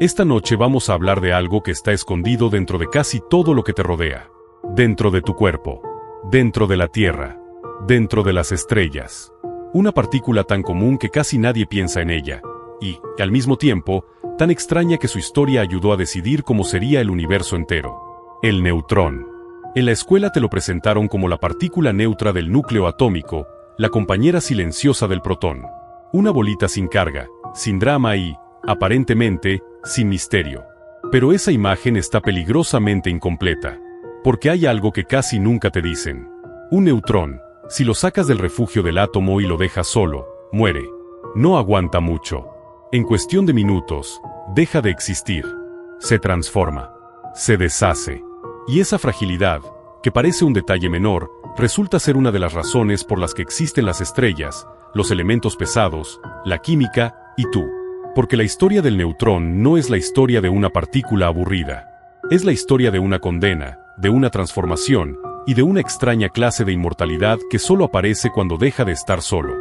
Esta noche vamos a hablar de algo que está escondido dentro de casi todo lo que te rodea. Dentro de tu cuerpo. Dentro de la Tierra. Dentro de las estrellas. Una partícula tan común que casi nadie piensa en ella. Y, al mismo tiempo, tan extraña que su historia ayudó a decidir cómo sería el universo entero. El neutrón. En la escuela te lo presentaron como la partícula neutra del núcleo atómico, la compañera silenciosa del protón. Una bolita sin carga, sin drama y, aparentemente, sin misterio. Pero esa imagen está peligrosamente incompleta. Porque hay algo que casi nunca te dicen. Un neutrón, si lo sacas del refugio del átomo y lo dejas solo, muere. No aguanta mucho. En cuestión de minutos, deja de existir. Se transforma. Se deshace. Y esa fragilidad, que parece un detalle menor, resulta ser una de las razones por las que existen las estrellas, los elementos pesados, la química y tú. Porque la historia del neutrón no es la historia de una partícula aburrida. Es la historia de una condena, de una transformación y de una extraña clase de inmortalidad que solo aparece cuando deja de estar solo.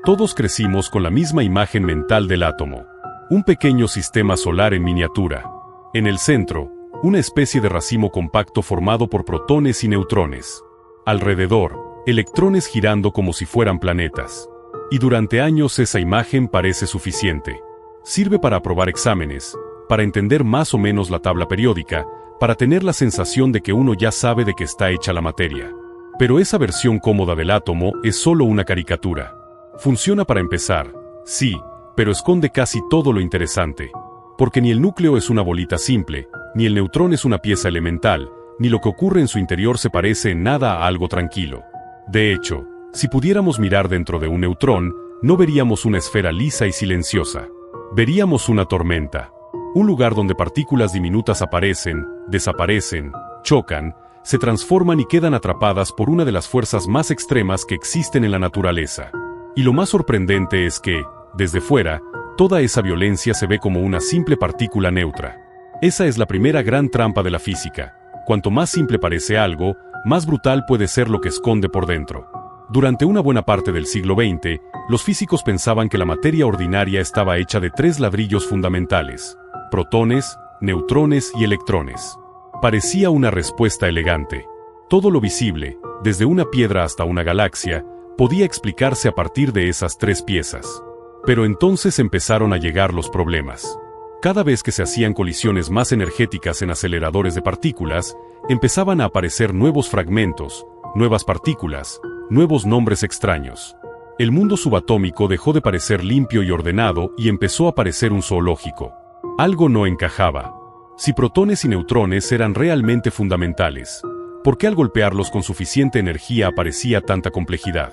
Todos crecimos con la misma imagen mental del átomo. Un pequeño sistema solar en miniatura. En el centro, una especie de racimo compacto formado por protones y neutrones. Alrededor, electrones girando como si fueran planetas. Y durante años esa imagen parece suficiente. Sirve para aprobar exámenes, para entender más o menos la tabla periódica, para tener la sensación de que uno ya sabe de qué está hecha la materia. Pero esa versión cómoda del átomo es solo una caricatura. Funciona para empezar, sí, pero esconde casi todo lo interesante. Porque ni el núcleo es una bolita simple, ni el neutrón es una pieza elemental, ni lo que ocurre en su interior se parece en nada a algo tranquilo. De hecho, si pudiéramos mirar dentro de un neutrón, no veríamos una esfera lisa y silenciosa. Veríamos una tormenta. Un lugar donde partículas diminutas aparecen, desaparecen, chocan, se transforman y quedan atrapadas por una de las fuerzas más extremas que existen en la naturaleza. Y lo más sorprendente es que, desde fuera, toda esa violencia se ve como una simple partícula neutra. Esa es la primera gran trampa de la física. Cuanto más simple parece algo, más brutal puede ser lo que esconde por dentro. Durante una buena parte del siglo XX, los físicos pensaban que la materia ordinaria estaba hecha de 3 ladrillos fundamentales: protones, neutrones y electrones. Parecía una respuesta elegante. Todo lo visible, desde una piedra hasta una galaxia, podía explicarse a partir de esas 3 piezas. Pero entonces empezaron a llegar los problemas. Cada vez que se hacían colisiones más energéticas en aceleradores de partículas, empezaban a aparecer nuevos fragmentos, nuevas partículas, nuevos nombres extraños. El mundo subatómico dejó de parecer limpio y ordenado y empezó a parecer un zoológico. Algo no encajaba. Si protones y neutrones eran realmente fundamentales, ¿por qué al golpearlos con suficiente energía aparecía tanta complejidad?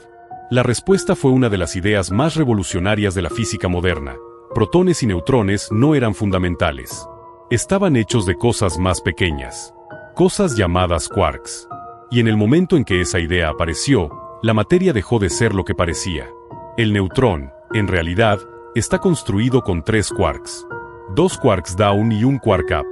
La respuesta fue una de las ideas más revolucionarias de la física moderna. Protones y neutrones no eran fundamentales. Estaban hechos de cosas más pequeñas. Cosas llamadas quarks. Y en el momento en que esa idea apareció, la materia dejó de ser lo que parecía. El neutrón, en realidad, está construido con 3 quarks. 2 quarks down y un quark up.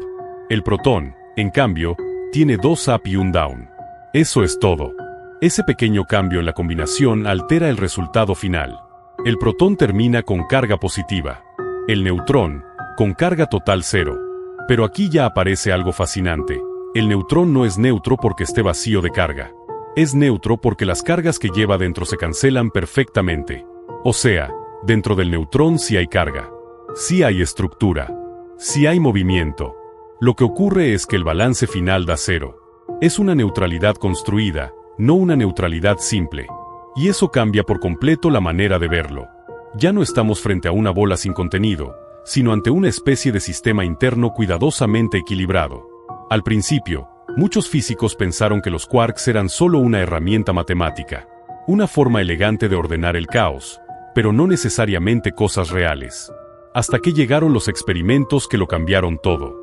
El protón, en cambio, tiene 2 up y un down. Eso es todo. Ese pequeño cambio en la combinación altera el resultado final. El protón termina con carga positiva. El neutrón, con carga total 0. Pero aquí ya aparece algo fascinante. El neutrón no es neutro porque esté vacío de carga. Es neutro porque las cargas que lleva dentro se cancelan perfectamente. O sea, dentro del neutrón sí hay carga. Sí hay estructura. Sí hay movimiento. Lo que ocurre es que el balance final da 0. Es una neutralidad construida, no una neutralidad simple. Y eso cambia por completo la manera de verlo. Ya no estamos frente a una bola sin contenido, sino ante una especie de sistema interno cuidadosamente equilibrado. Al principio, muchos físicos pensaron que los quarks eran solo una herramienta matemática, una forma elegante de ordenar el caos, pero no necesariamente cosas reales. Hasta que llegaron los experimentos que lo cambiaron todo.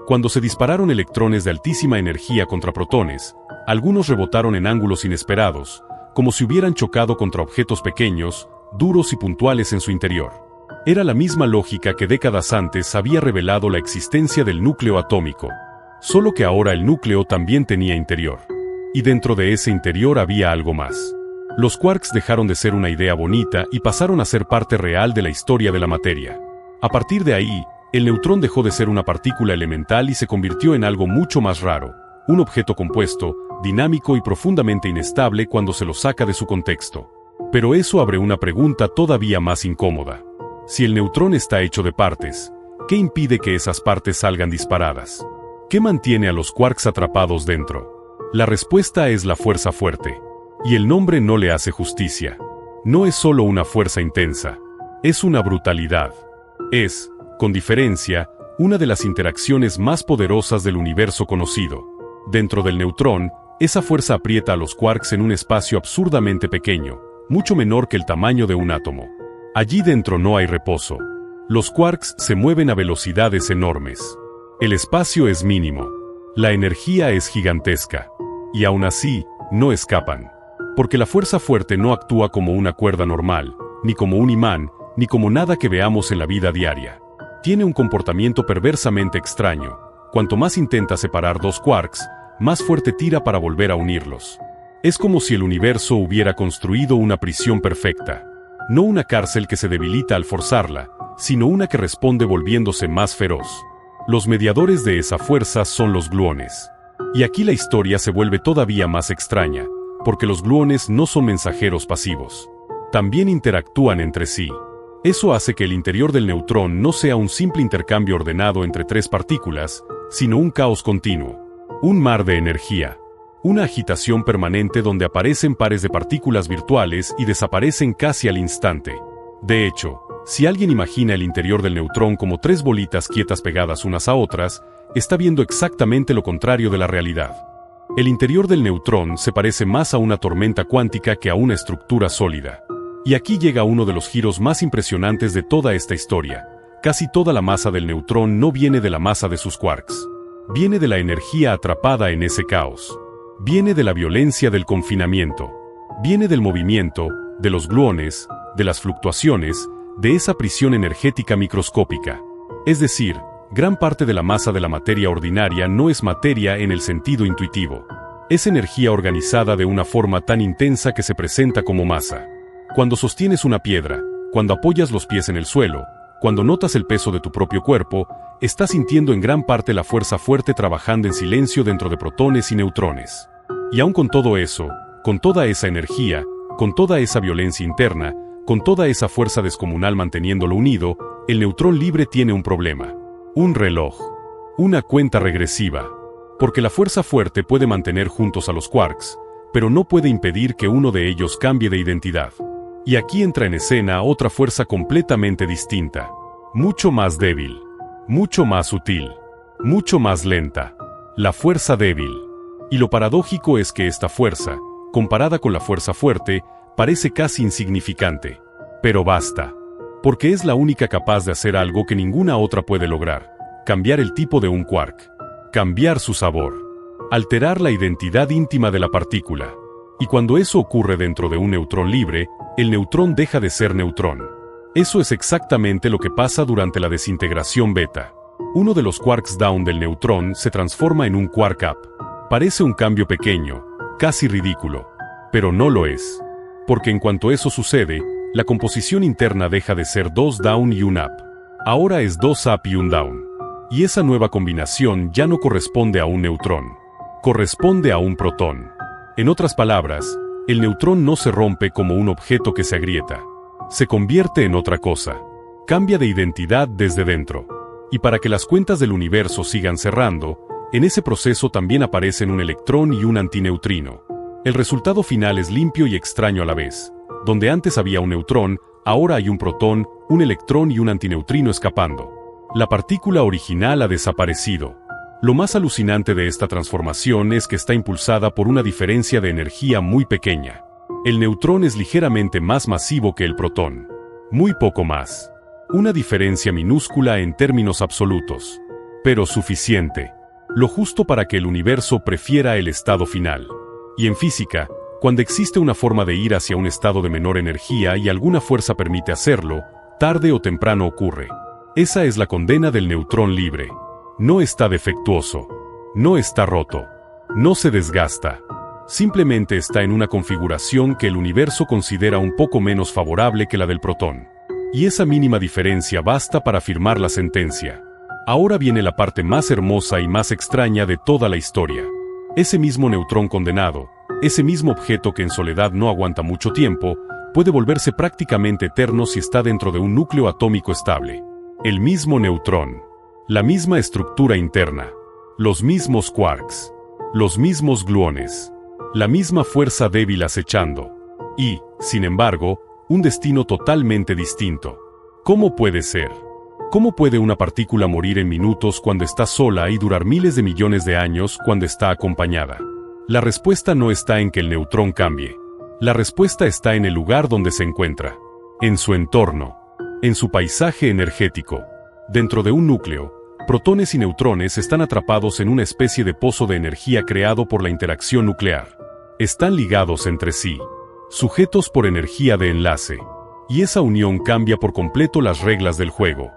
Cuando se dispararon electrones de altísima energía contra protones, algunos rebotaron en ángulos inesperados, como si hubieran chocado contra objetos pequeños, duros y puntuales en su interior. Era la misma lógica que décadas antes había revelado la existencia del núcleo atómico. Solo que ahora el núcleo también tenía interior. Y dentro de ese interior había algo más. Los quarks dejaron de ser una idea bonita y pasaron a ser parte real de la historia de la materia. A partir de ahí, El neutrón dejó de ser una partícula elemental y se convirtió en algo mucho más raro, un objeto compuesto, dinámico y profundamente inestable cuando se lo saca de su contexto. Pero eso abre una pregunta todavía más incómoda. Si el neutrón está hecho de partes, ¿qué impide que esas partes salgan disparadas? ¿Qué mantiene a los quarks atrapados dentro? La respuesta es la fuerza fuerte. Y el nombre no le hace justicia. No es solo una fuerza intensa, es una brutalidad. Es, con diferencia, una de las interacciones más poderosas del universo conocido. Dentro del neutrón, esa fuerza aprieta a los quarks en un espacio absurdamente pequeño, mucho menor que el tamaño de un átomo. Allí dentro no hay reposo. Los quarks se mueven a velocidades enormes. El espacio es mínimo. La energía es gigantesca. Y aún así, no escapan. Porque la fuerza fuerte no actúa como una cuerda normal, ni como un imán, ni como nada que veamos en la vida diaria. Tiene un comportamiento perversamente extraño. Cuanto más intenta separar dos quarks, más fuerte tira para volver a unirlos. Es como si el universo hubiera construido una prisión perfecta. No una cárcel que se debilita al forzarla, sino una que responde volviéndose más feroz. Los mediadores de esa fuerza son los gluones. Y aquí la historia se vuelve todavía más extraña, porque los gluones no son mensajeros pasivos. También interactúan entre sí. Eso hace que el interior del neutrón no sea un simple intercambio ordenado entre tres partículas, sino un caos continuo. Un mar de energía. Una agitación permanente donde aparecen pares de partículas virtuales y desaparecen casi al instante. De hecho, si alguien imagina el interior del neutrón como tres bolitas quietas pegadas unas a otras, está viendo exactamente lo contrario de la realidad. El interior del neutrón se parece más a una tormenta cuántica que a una estructura sólida. Y aquí llega uno de los giros más impresionantes de toda esta historia. Casi toda la masa del neutrón no viene de la masa de sus quarks. Viene de la energía atrapada en ese caos. Viene de la violencia del confinamiento. Viene del movimiento, de los gluones, de las fluctuaciones, de esa prisión energética microscópica. Es decir, gran parte de la masa de la materia ordinaria no es materia en el sentido intuitivo. Es energía organizada de una forma tan intensa que se presenta como masa. Cuando sostienes una piedra, cuando apoyas los pies en el suelo, cuando notas el peso de tu propio cuerpo, estás sintiendo en gran parte la fuerza fuerte trabajando en silencio dentro de protones y neutrones. Y aun con todo eso, con toda esa energía, con toda esa violencia interna, con toda esa fuerza descomunal manteniéndolo unido, el neutrón libre tiene un problema. Un reloj. Una cuenta regresiva. Porque la fuerza fuerte puede mantener juntos a los quarks, pero no puede impedir que uno de ellos cambie de identidad. Y aquí entra en escena otra fuerza completamente distinta. Mucho más débil. Mucho más sutil. Mucho más lenta. La fuerza débil. Y lo paradójico es que esta fuerza, comparada con la fuerza fuerte, parece casi insignificante. Pero basta. Porque es la única capaz de hacer algo que ninguna otra puede lograr. Cambiar el tipo de un quark. Cambiar su sabor. Alterar la identidad íntima de la partícula. Y cuando eso ocurre dentro de un neutrón libre, el neutrón deja de ser neutrón. Eso es exactamente lo que pasa durante la desintegración beta. Uno de los quarks down del neutrón se transforma en un quark up. Parece un cambio pequeño, casi ridículo. Pero no lo es. Porque en cuanto eso sucede, la composición interna deja de ser 2 down y un up. Ahora es 2 up y un down. Y esa nueva combinación ya no corresponde a un neutrón. Corresponde a un protón. En otras palabras, el neutrón no se rompe como un objeto que se agrieta. Se convierte en otra cosa. Cambia de identidad desde dentro. Y para que las cuentas del universo sigan cerrando, en ese proceso también aparecen un electrón y un antineutrino. El resultado final es limpio y extraño a la vez. Donde antes había un neutrón, ahora hay un protón, un electrón y un antineutrino escapando. La partícula original ha desaparecido. Lo más alucinante de esta transformación es que está impulsada por una diferencia de energía muy pequeña. El neutrón es ligeramente más masivo que el protón. Muy poco más. Una diferencia minúscula en términos absolutos. Pero suficiente. Lo justo para que el universo prefiera el estado final. Y en física, cuando existe una forma de ir hacia un estado de menor energía y alguna fuerza permite hacerlo, tarde o temprano ocurre. Esa es la condena del neutrón libre. No está defectuoso. No está roto. No se desgasta. Simplemente está en una configuración que el universo considera un poco menos favorable que la del protón. Y esa mínima diferencia basta para firmar la sentencia. Ahora viene la parte más hermosa y más extraña de toda la historia. Ese mismo neutrón condenado, ese mismo objeto que en soledad no aguanta mucho tiempo, puede volverse prácticamente eterno si está dentro de un núcleo atómico estable. El mismo neutrón, la misma estructura interna, los mismos quarks, los mismos gluones, la misma fuerza débil acechando. Y, sin embargo, un destino totalmente distinto. ¿Cómo puede ser? ¿Cómo puede una partícula morir en minutos cuando está sola y durar miles de millones de años cuando está acompañada? La respuesta no está en que el neutrón cambie. La respuesta está en el lugar donde se encuentra, en su entorno, en su paisaje energético. Dentro de un núcleo, protones y neutrones están atrapados en una especie de pozo de energía creado por la interacción nuclear. Están ligados entre sí, sujetos por energía de enlace, y esa unión cambia por completo las reglas del juego.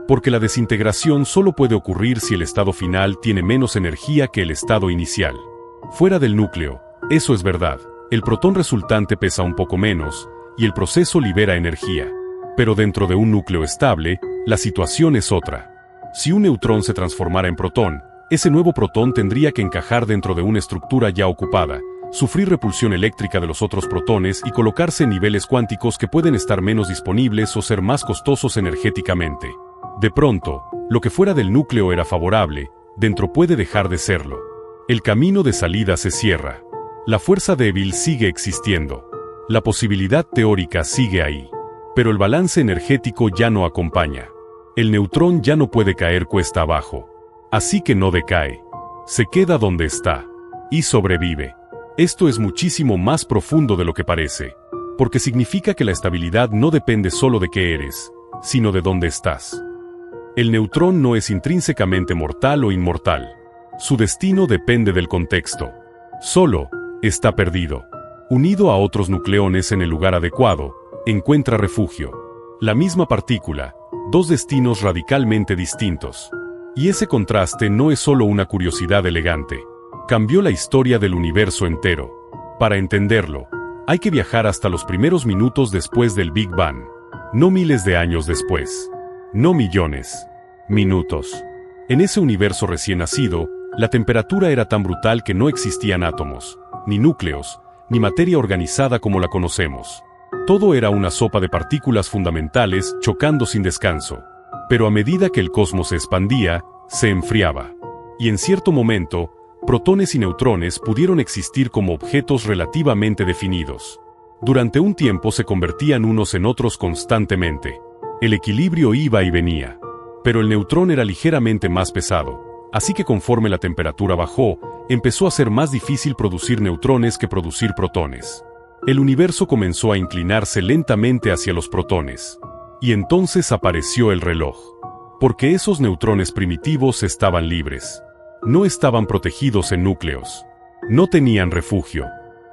Porque la desintegración solo puede ocurrir si el estado final tiene menos energía que el estado inicial. Fuera del núcleo, eso es verdad, el protón resultante pesa un poco menos, y el proceso libera energía. Pero dentro de un núcleo estable, la situación es otra. Si un neutrón se transformara en protón, ese nuevo protón tendría que encajar dentro de una estructura ya ocupada, sufrir repulsión eléctrica de los otros protones y colocarse en niveles cuánticos que pueden estar menos disponibles o ser más costosos energéticamente. De pronto, lo que fuera del núcleo era favorable, dentro puede dejar de serlo. El camino de salida se cierra. La fuerza débil sigue existiendo. La posibilidad teórica sigue ahí. Pero el balance energético ya no acompaña. El neutrón ya no puede caer cuesta abajo. Así que no decae. Se queda donde está. Y sobrevive. Esto es muchísimo más profundo de lo que parece. Porque significa que la estabilidad no depende solo de qué eres, sino de dónde estás. El neutrón no es intrínsecamente mortal o inmortal. Su destino depende del contexto. Solo, está perdido. Unido a otros nucleones en el lugar adecuado, encuentra refugio. La misma partícula, dos destinos radicalmente distintos. Y ese contraste no es solo una curiosidad elegante. Cambió la historia del universo entero. Para entenderlo, hay que viajar hasta los primeros minutos después del Big Bang. No miles de años después. No millones. Minutos. En ese universo recién nacido, la temperatura era tan brutal que no existían átomos, ni núcleos, ni materia organizada como la conocemos. Todo era una sopa de partículas fundamentales chocando sin descanso. Pero a medida que el cosmos se expandía, se enfriaba. Y en cierto momento, protones y neutrones pudieron existir como objetos relativamente definidos. Durante un tiempo se convertían unos en otros constantemente. El equilibrio iba y venía. Pero el neutrón era ligeramente más pesado, así que conforme la temperatura bajó, empezó a ser más difícil producir neutrones que producir protones. El universo comenzó a inclinarse lentamente hacia los protones. Y entonces apareció el reloj. Porque esos neutrones primitivos estaban libres. No estaban protegidos en núcleos. No tenían refugio.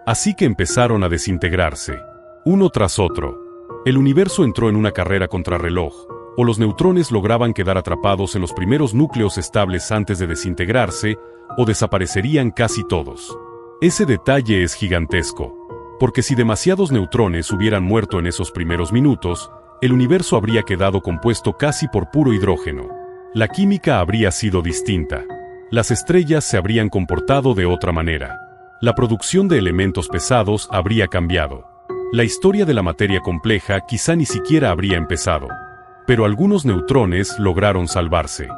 Así que empezaron a desintegrarse, uno tras otro. El universo entró en una carrera contrarreloj, o los neutrones lograban quedar atrapados en los primeros núcleos estables antes de desintegrarse, o desaparecerían casi todos. Ese detalle es gigantesco, porque si demasiados neutrones hubieran muerto en esos primeros minutos, el universo habría quedado compuesto casi por puro hidrógeno. La química habría sido distinta. Las estrellas se habrían comportado de otra manera. La producción de elementos pesados habría cambiado. La historia de la materia compleja quizá ni siquiera habría empezado. Pero algunos neutrones lograron salvarse.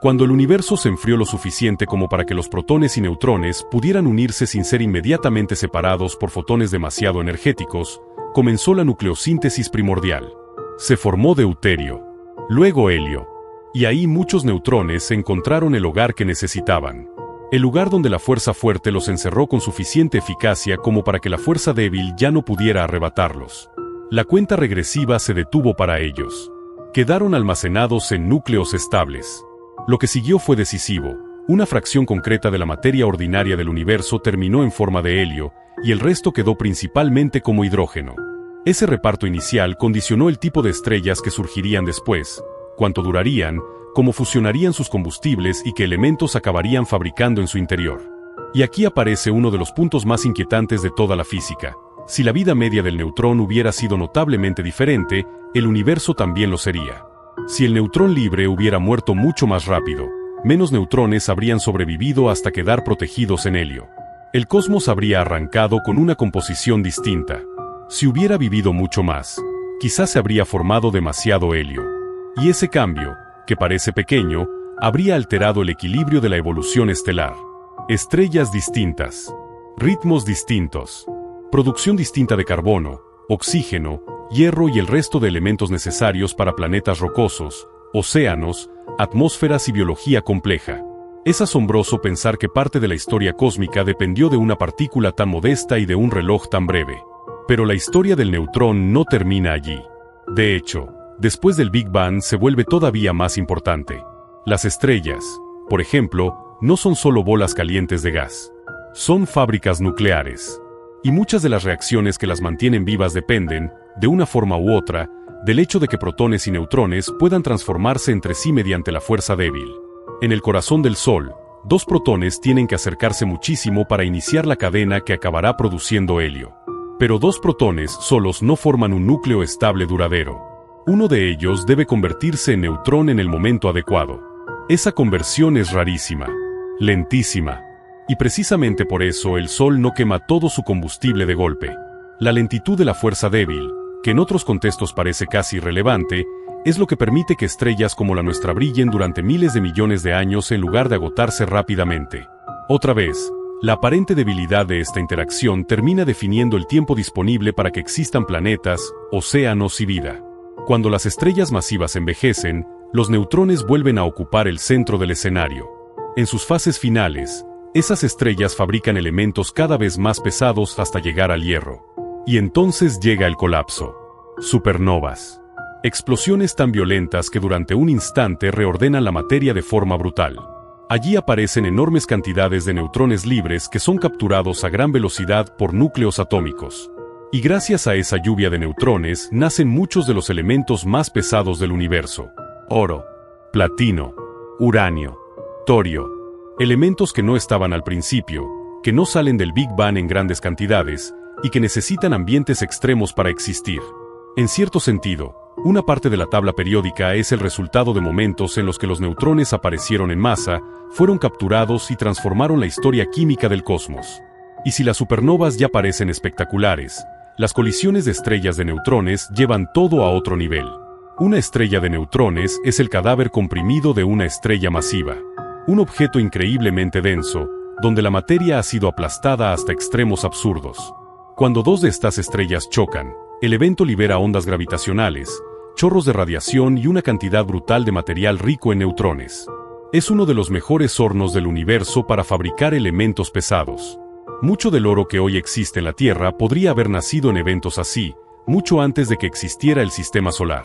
Cuando el universo se enfrió lo suficiente como para que los protones y neutrones pudieran unirse sin ser inmediatamente separados por fotones demasiado energéticos, comenzó la nucleosíntesis primordial. Se formó deuterio, luego helio. Y ahí muchos neutrones encontraron el hogar que necesitaban. El lugar donde la fuerza fuerte los encerró con suficiente eficacia como para que la fuerza débil ya no pudiera arrebatarlos. La cuenta regresiva se detuvo para ellos. Quedaron almacenados en núcleos estables. Lo que siguió fue decisivo. Una fracción concreta de la materia ordinaria del universo terminó en forma de helio, y el resto quedó principalmente como hidrógeno. Ese reparto inicial condicionó el tipo de estrellas que surgirían después, cuánto durarían, cómo fusionarían sus combustibles y qué elementos acabarían fabricando en su interior. Y aquí aparece uno de los puntos más inquietantes de toda la física. Si la vida media del neutrón hubiera sido notablemente diferente, el universo también lo sería. Si el neutrón libre hubiera muerto mucho más rápido, menos neutrones habrían sobrevivido hasta quedar protegidos en helio. El cosmos habría arrancado con una composición distinta. Si hubiera vivido mucho más, quizás se habría formado demasiado helio. Y ese cambio, que parece pequeño, habría alterado el equilibrio de la evolución estelar. Estrellas distintas, ritmos distintos, producción distinta de carbono, oxígeno, hierro y el resto de elementos necesarios para planetas rocosos, océanos, atmósferas y biología compleja. Es asombroso pensar que parte de la historia cósmica dependió de una partícula tan modesta y de un reloj tan breve. Pero la historia del neutrón no termina allí. De hecho, después del Big Bang se vuelve todavía más importante. Las estrellas, por ejemplo, no son solo bolas calientes de gas. Son fábricas nucleares. Y muchas de las reacciones que las mantienen vivas dependen, de una forma u otra, del hecho de que protones y neutrones puedan transformarse entre sí mediante la fuerza débil. En el corazón del Sol, dos protones tienen que acercarse muchísimo para iniciar la cadena que acabará produciendo helio. Pero dos protones solos no forman un núcleo estable duradero. Uno de ellos debe convertirse en neutrón en el momento adecuado. Esa conversión es rarísima, lentísima. Y precisamente por eso el Sol no quema todo su combustible de golpe. La lentitud de la fuerza débil, que en otros contextos parece casi irrelevante, es lo que permite que estrellas como la nuestra brillen durante miles de millones de años en lugar de agotarse rápidamente. Otra vez, la aparente debilidad de esta interacción termina definiendo el tiempo disponible para que existan planetas, océanos y vida. Cuando las estrellas masivas envejecen, los neutrones vuelven a ocupar el centro del escenario. En sus fases finales, esas estrellas fabrican elementos cada vez más pesados hasta llegar al hierro. Y entonces llega el colapso. Supernovas. Explosiones tan violentas que durante un instante reordenan la materia de forma brutal. Allí aparecen enormes cantidades de neutrones libres que son capturados a gran velocidad por núcleos atómicos. Y gracias a esa lluvia de neutrones nacen muchos de los elementos más pesados del universo. Oro, platino, uranio, torio. Elementos que no estaban al principio, que no salen del Big Bang en grandes cantidades, y que necesitan ambientes extremos para existir. En cierto sentido, una parte de la tabla periódica es el resultado de momentos en los que los neutrones aparecieron en masa, fueron capturados y transformaron la historia química del cosmos. Y si las supernovas ya parecen espectaculares, las colisiones de estrellas de neutrones llevan todo a otro nivel. Una estrella de neutrones es el cadáver comprimido de una estrella masiva. Un objeto increíblemente denso, donde la materia ha sido aplastada hasta extremos absurdos. Cuando dos de estas estrellas chocan, el evento libera ondas gravitacionales, chorros de radiación y una cantidad brutal de material rico en neutrones. Es uno de los mejores hornos del universo para fabricar elementos pesados. Mucho del oro que hoy existe en la Tierra podría haber nacido en eventos así, mucho antes de que existiera el sistema solar.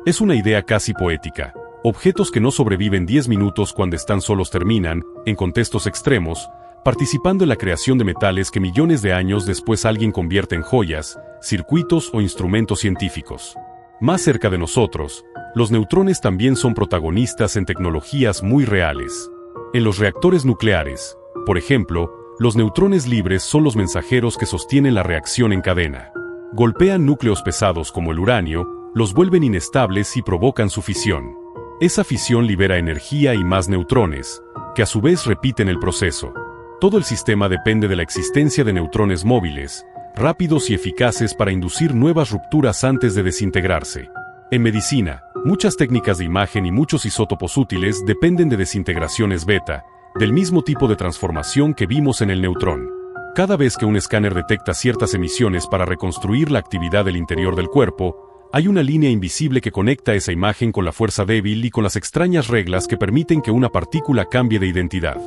Es una idea casi poética. Objetos que no sobreviven 10 minutos cuando están solos terminan, en contextos extremos, participando en la creación de metales que millones de años después alguien convierte en joyas, circuitos o instrumentos científicos. Más cerca de nosotros, los neutrones también son protagonistas en tecnologías muy reales. En los reactores nucleares, por ejemplo, los neutrones libres son los mensajeros que sostienen la reacción en cadena. Golpean núcleos pesados como el uranio, los vuelven inestables y provocan su fisión. Esa fisión libera energía y más neutrones, que a su vez repiten el proceso. Todo el sistema depende de la existencia de neutrones móviles, rápidos y eficaces para inducir nuevas rupturas antes de desintegrarse. En medicina, muchas técnicas de imagen y muchos isótopos útiles dependen de desintegraciones beta, del mismo tipo de transformación que vimos en el neutrón. Cada vez que un escáner detecta ciertas emisiones para reconstruir la actividad del interior del cuerpo, hay una línea invisible que conecta esa imagen con la fuerza débil y con las extrañas reglas que permiten que una partícula cambie de identidad.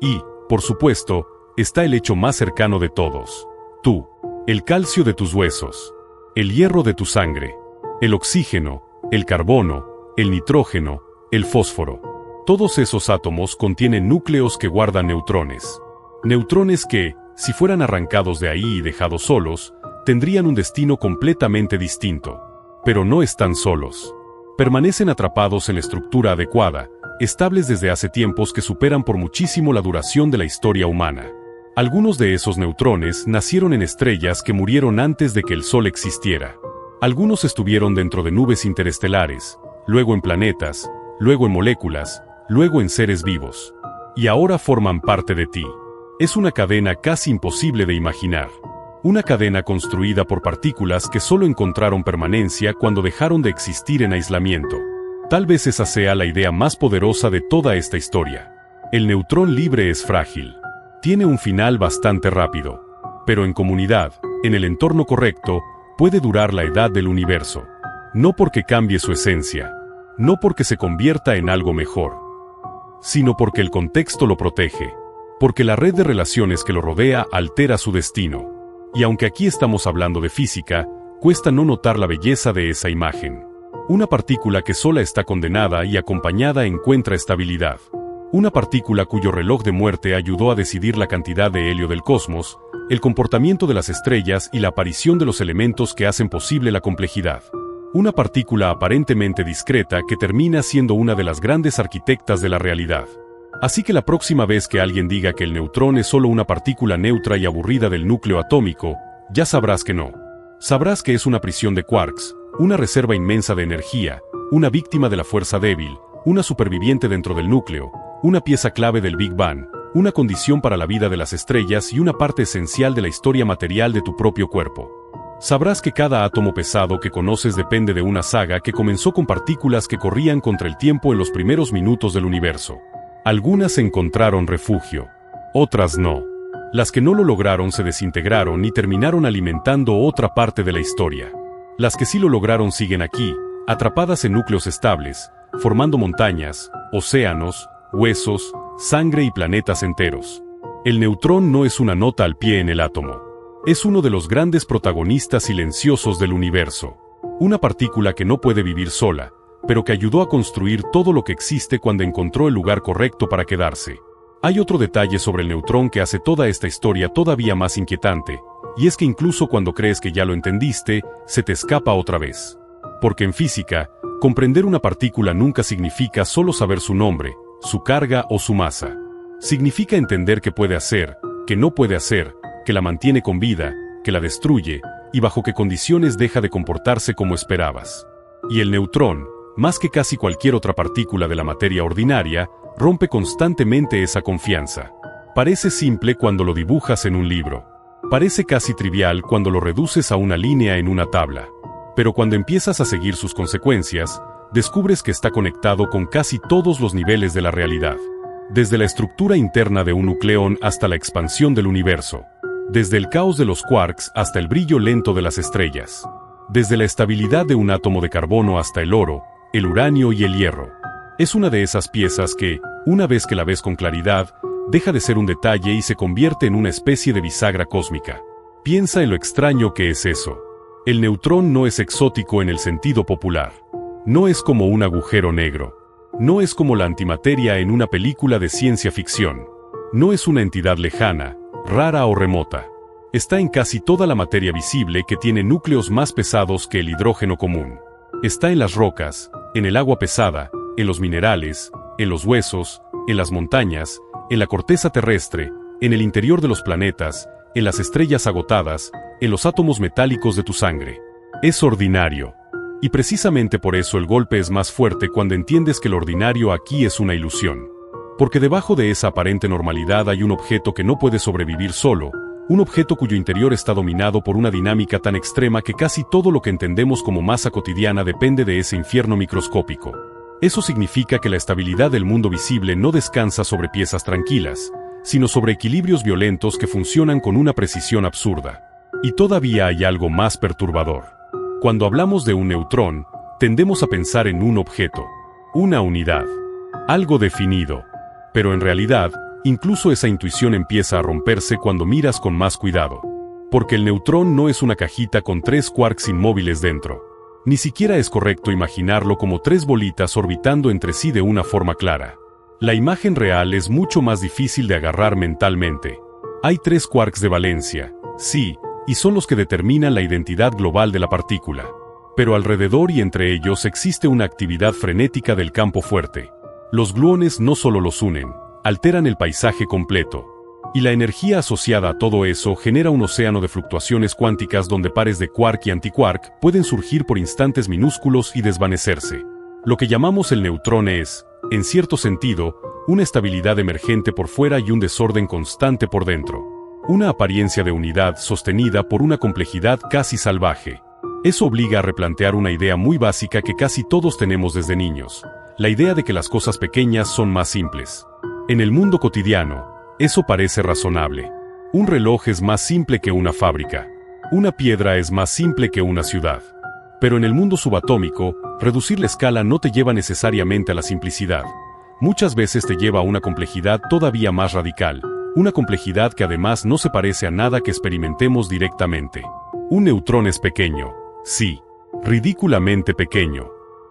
Y, por supuesto, está el hecho más cercano de todos. Tú, el calcio de tus huesos, el hierro de tu sangre, el oxígeno, el carbono, el nitrógeno, el fósforo. Todos esos átomos contienen núcleos que guardan neutrones. Neutrones que, si fueran arrancados de ahí y dejados solos, tendrían un destino completamente distinto. Pero no están solos. Permanecen atrapados en la estructura adecuada, estables desde hace tiempos que superan por muchísimo la duración de la historia humana. Algunos de esos neutrones nacieron en estrellas que murieron antes de que el Sol existiera. Algunos estuvieron dentro de nubes interestelares, luego en planetas, luego en moléculas, luego en seres vivos. Y ahora forman parte de ti. Es una cadena casi imposible de imaginar. Una cadena construida por partículas que solo encontraron permanencia cuando dejaron de existir en aislamiento. Tal vez esa sea la idea más poderosa de toda esta historia. El neutrón libre es frágil. Tiene un final bastante rápido. Pero en comunidad, en el entorno correcto, puede durar la edad del universo. No porque cambie su esencia. No porque se convierta en algo mejor. Sino porque el contexto lo protege. Porque la red de relaciones que lo rodea altera su destino. Y aunque aquí estamos hablando de física, cuesta no notar la belleza de esa imagen. Una partícula que sola está condenada y acompañada encuentra estabilidad. Una partícula cuyo reloj de muerte ayudó a decidir la cantidad de helio del cosmos, el comportamiento de las estrellas y la aparición de los elementos que hacen posible la complejidad. Una partícula aparentemente discreta que termina siendo una de las grandes arquitectas de la realidad. Así que la próxima vez que alguien diga que el neutrón es solo una partícula neutra y aburrida del núcleo atómico, ya sabrás que no. Sabrás que es una prisión de quarks, una reserva inmensa de energía, una víctima de la fuerza débil, una superviviente dentro del núcleo, una pieza clave del Big Bang, una condición para la vida de las estrellas y una parte esencial de la historia material de tu propio cuerpo. Sabrás que cada átomo pesado que conoces depende de una saga que comenzó con partículas que corrían contra el tiempo en los primeros minutos del universo. Algunas encontraron refugio, otras no. Las que no lo lograron se desintegraron y terminaron alimentando otra parte de la historia. Las que sí lo lograron siguen aquí, atrapadas en núcleos estables, formando montañas, océanos, huesos, sangre y planetas enteros. El neutrón no es una nota al pie en el átomo. Es uno de los grandes protagonistas silenciosos del universo. Una partícula que no puede vivir sola, pero que ayudó a construir todo lo que existe cuando encontró el lugar correcto para quedarse. Hay otro detalle sobre el neutrón que hace toda esta historia todavía más inquietante, y es que incluso cuando crees que ya lo entendiste, se te escapa otra vez. Porque en física, comprender una partícula nunca significa solo saber su nombre, su carga o su masa. Significa entender qué puede hacer, qué no puede hacer, que la mantiene con vida, que la destruye, y bajo qué condiciones deja de comportarse como esperabas. Y el neutrón, más que casi cualquier otra partícula de la materia ordinaria, rompe constantemente esa confianza. Parece simple cuando lo dibujas en un libro. Parece casi trivial cuando lo reduces a una línea en una tabla. Pero cuando empiezas a seguir sus consecuencias, descubres que está conectado con casi todos los niveles de la realidad. Desde la estructura interna de un nucleón hasta la expansión del universo. Desde el caos de los quarks hasta el brillo lento de las estrellas. Desde la estabilidad de un átomo de carbono hasta el oro, el uranio y el hierro. Es una de esas piezas que, una vez que la ves con claridad, deja de ser un detalle y se convierte en una especie de bisagra cósmica. Piensa en lo extraño que es eso. El neutrón no es exótico en el sentido popular. No es como un agujero negro. No es como la antimateria en una película de ciencia ficción. No es una entidad lejana, rara o remota. Está en casi toda la materia visible que tiene núcleos más pesados que el hidrógeno común. Está en las rocas, en el agua pesada, en los minerales, en los huesos, en las montañas, en la corteza terrestre, en el interior de los planetas, en las estrellas agotadas, en los átomos metálicos de tu sangre. Es ordinario. Y precisamente por eso el golpe es más fuerte cuando entiendes que lo ordinario aquí es una ilusión. Porque debajo de esa aparente normalidad hay un objeto que no puede sobrevivir solo, un objeto cuyo interior está dominado por una dinámica tan extrema que casi todo lo que entendemos como masa cotidiana depende de ese infierno microscópico. Eso significa que la estabilidad del mundo visible no descansa sobre piezas tranquilas, sino sobre equilibrios violentos que funcionan con una precisión absurda. Y todavía hay algo más perturbador. Cuando hablamos de un neutrón, tendemos a pensar en un objeto, una unidad, algo definido. Pero en realidad, incluso esa intuición empieza a romperse cuando miras con más cuidado. Porque el neutrón no es una cajita con 3 quarks inmóviles dentro. Ni siquiera es correcto imaginarlo como 3 bolitas orbitando entre sí de una forma clara. La imagen real es mucho más difícil de agarrar mentalmente. Hay 3 quarks de valencia, sí, y son los que determinan la identidad global de la partícula. Pero alrededor y entre ellos existe una actividad frenética del campo fuerte. Los gluones no solo los unen, alteran el paisaje completo. Y la energía asociada a todo eso genera un océano de fluctuaciones cuánticas donde pares de quark y antiquark pueden surgir por instantes minúsculos y desvanecerse. Lo que llamamos el neutrón es, en cierto sentido, una estabilidad emergente por fuera y un desorden constante por dentro. Una apariencia de unidad sostenida por una complejidad casi salvaje. Eso obliga a replantear una idea muy básica que casi todos tenemos desde niños, la idea de que las cosas pequeñas son más simples. En el mundo cotidiano, eso parece razonable. Un reloj es más simple que una fábrica. Una piedra es más simple que una ciudad. Pero en el mundo subatómico, reducir la escala no te lleva necesariamente a la simplicidad. Muchas veces te lleva a una complejidad todavía más radical, una complejidad que además no se parece a nada que experimentemos directamente. Un neutrón es pequeño, sí, ridículamente pequeño,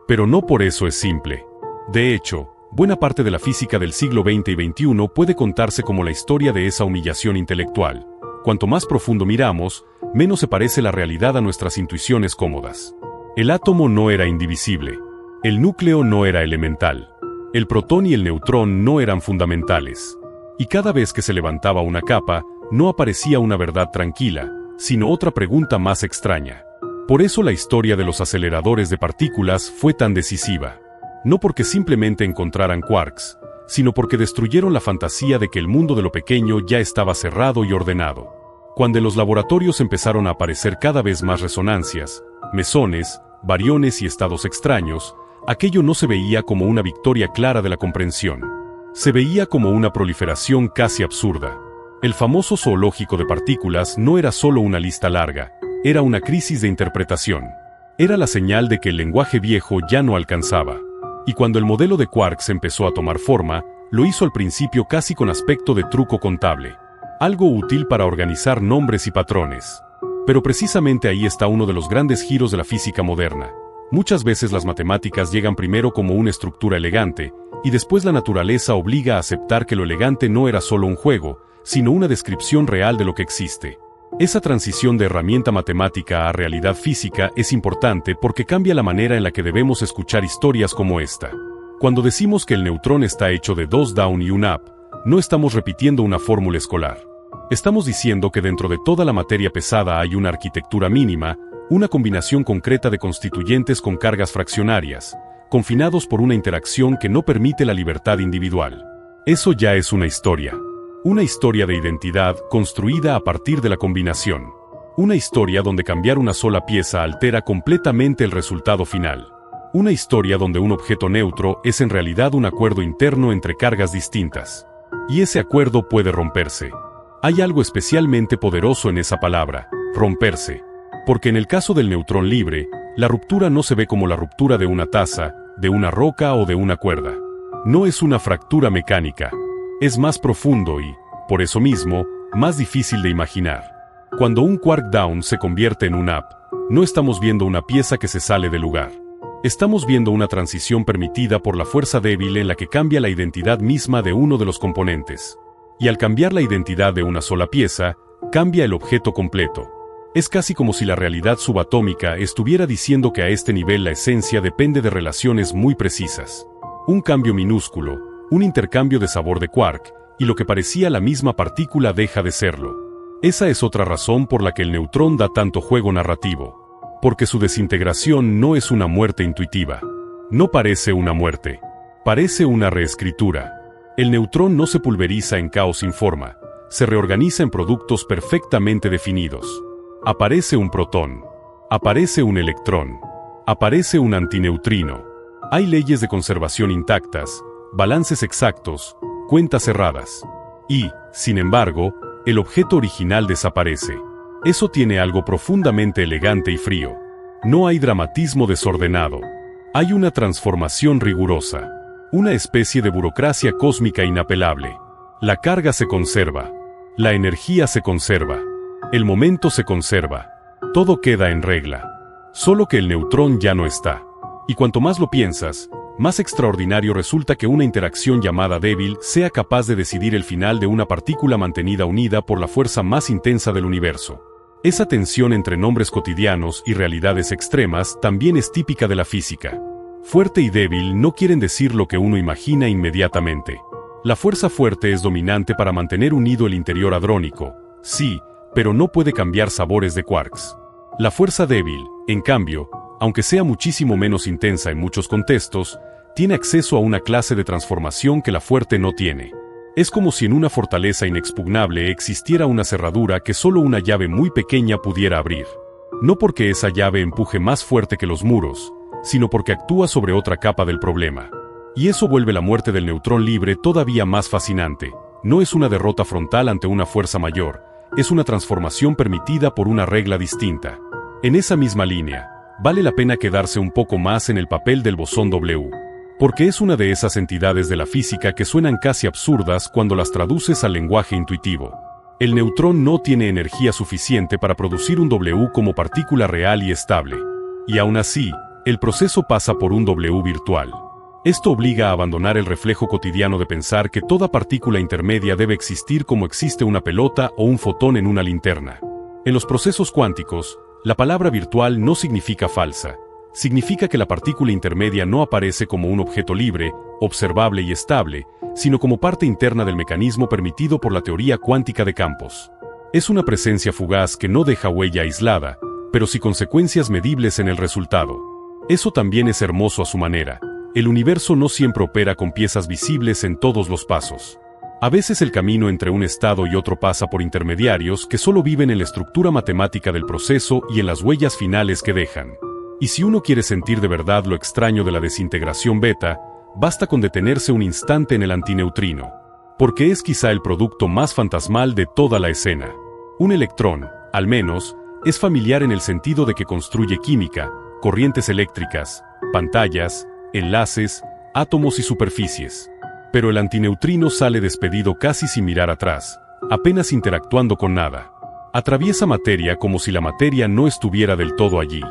pero no por eso es simple. De hecho, buena parte de la física del siglo XX y XXI puede contarse como la historia de esa humillación intelectual. Cuanto más profundo miramos, menos se parece la realidad a nuestras intuiciones cómodas. El átomo no era indivisible. El núcleo no era elemental. El protón y el neutrón no eran fundamentales. Y cada vez que se levantaba una capa, no aparecía una verdad tranquila, sino otra pregunta más extraña. Por eso la historia de los aceleradores de partículas fue tan decisiva. No porque simplemente encontraran quarks, sino porque destruyeron la fantasía de que el mundo de lo pequeño ya estaba cerrado y ordenado. Cuando en los laboratorios empezaron a aparecer cada vez más resonancias, mesones, bariones y estados extraños, aquello no se veía como una victoria clara de la comprensión. Se veía como una proliferación casi absurda. El famoso zoológico de partículas no era solo una lista larga, era una crisis de interpretación. Era la señal de que el lenguaje viejo ya no alcanzaba. Y cuando el modelo de quarks empezó a tomar forma, lo hizo al principio casi con aspecto de truco contable. Algo útil para organizar nombres y patrones. Pero precisamente ahí está uno de los grandes giros de la física moderna. Muchas veces las matemáticas llegan primero como una estructura elegante, y después la naturaleza obliga a aceptar que lo elegante no era solo un juego, sino una descripción real de lo que existe. Esa transición de herramienta matemática a realidad física es importante porque cambia la manera en la que debemos escuchar historias como esta. Cuando decimos que el neutrón está hecho de 2 down y 1 up, no estamos repitiendo una fórmula escolar. Estamos diciendo que dentro de toda la materia pesada hay una arquitectura mínima, una combinación concreta de constituyentes con cargas fraccionarias, confinados por una interacción que no permite la libertad individual. Eso ya es una historia. Una historia de identidad construida a partir de la combinación. Una historia donde cambiar una sola pieza altera completamente el resultado final. Una historia donde un objeto neutro es en realidad un acuerdo interno entre cargas distintas. Y ese acuerdo puede romperse. Hay algo especialmente poderoso en esa palabra, romperse. Porque en el caso del neutrón libre, la ruptura no se ve como la ruptura de una taza, de una roca o de una cuerda. No es una fractura mecánica. Es más profundo y, por eso mismo, más difícil de imaginar. Cuando un quark down se convierte en un up, no estamos viendo una pieza que se sale del lugar. Estamos viendo una transición permitida por la fuerza débil en la que cambia la identidad misma de uno de los componentes. Y al cambiar la identidad de una sola pieza, cambia el objeto completo. Es casi como si la realidad subatómica estuviera diciendo que a este nivel la esencia depende de relaciones muy precisas. Un cambio minúsculo, un intercambio de sabor de quark, y lo que parecía la misma partícula deja de serlo. Esa es otra razón por la que el neutrón da tanto juego narrativo. Porque su desintegración no es una muerte intuitiva. No parece una muerte. Parece una reescritura. El neutrón no se pulveriza en caos sin forma, se reorganiza en productos perfectamente definidos. Aparece un protón. Aparece un electrón. Aparece un antineutrino. Hay leyes de conservación intactas, balances exactos, cuentas cerradas. Y, sin embargo, el objeto original desaparece. Eso tiene algo profundamente elegante y frío. No hay dramatismo desordenado. Hay una transformación rigurosa. Una especie de burocracia cósmica inapelable. La carga se conserva. La energía se conserva. El momento se conserva. Todo queda en regla. Solo que el neutrón ya no está. Y cuanto más lo piensas, más extraordinario resulta que una interacción llamada débil sea capaz de decidir el final de una partícula mantenida unida por la fuerza más intensa del universo. Esa tensión entre nombres cotidianos y realidades extremas también es típica de la física. Fuerte y débil no quieren decir lo que uno imagina inmediatamente. La fuerza fuerte es dominante para mantener unido el interior hadrónico, sí, pero no puede cambiar sabores de quarks. La fuerza débil, en cambio, aunque sea muchísimo menos intensa en muchos contextos, tiene acceso a una clase de transformación que la fuerte no tiene. Es como si en una fortaleza inexpugnable existiera una cerradura que solo una llave muy pequeña pudiera abrir. No porque esa llave empuje más fuerte que los muros, sino porque actúa sobre otra capa del problema. Y eso vuelve la muerte del neutrón libre todavía más fascinante. No es una derrota frontal ante una fuerza mayor, es una transformación permitida por una regla distinta. En esa misma línea, vale la pena quedarse un poco más en el papel del bosón W. Porque es una de esas entidades de la física que suenan casi absurdas cuando las traduces al lenguaje intuitivo. El neutrón no tiene energía suficiente para producir un W como partícula real y estable. Y aún así, el proceso pasa por un W virtual. Esto obliga a abandonar el reflejo cotidiano de pensar que toda partícula intermedia debe existir como existe una pelota o un fotón en una linterna. En los procesos cuánticos, la palabra virtual no significa falsa. Significa que la partícula intermedia no aparece como un objeto libre, observable y estable, sino como parte interna del mecanismo permitido por la teoría cuántica de campos. Es una presencia fugaz que no deja huella aislada, pero sí consecuencias medibles en el resultado. Eso también es hermoso a su manera. El universo no siempre opera con piezas visibles en todos los pasos. A veces el camino entre un estado y otro pasa por intermediarios que solo viven en la estructura matemática del proceso y en las huellas finales que dejan. Y si uno quiere sentir de verdad lo extraño de la desintegración beta, basta con detenerse un instante en el antineutrino. Porque es quizá el producto más fantasmal de toda la escena. Un electrón, al menos, es familiar en el sentido de que construye química, corrientes eléctricas, pantallas, enlaces, átomos y superficies. Pero el antineutrino sale despedido casi sin mirar atrás, apenas interactuando con nada. Atraviesa materia como si la materia no estuviera del todo allí.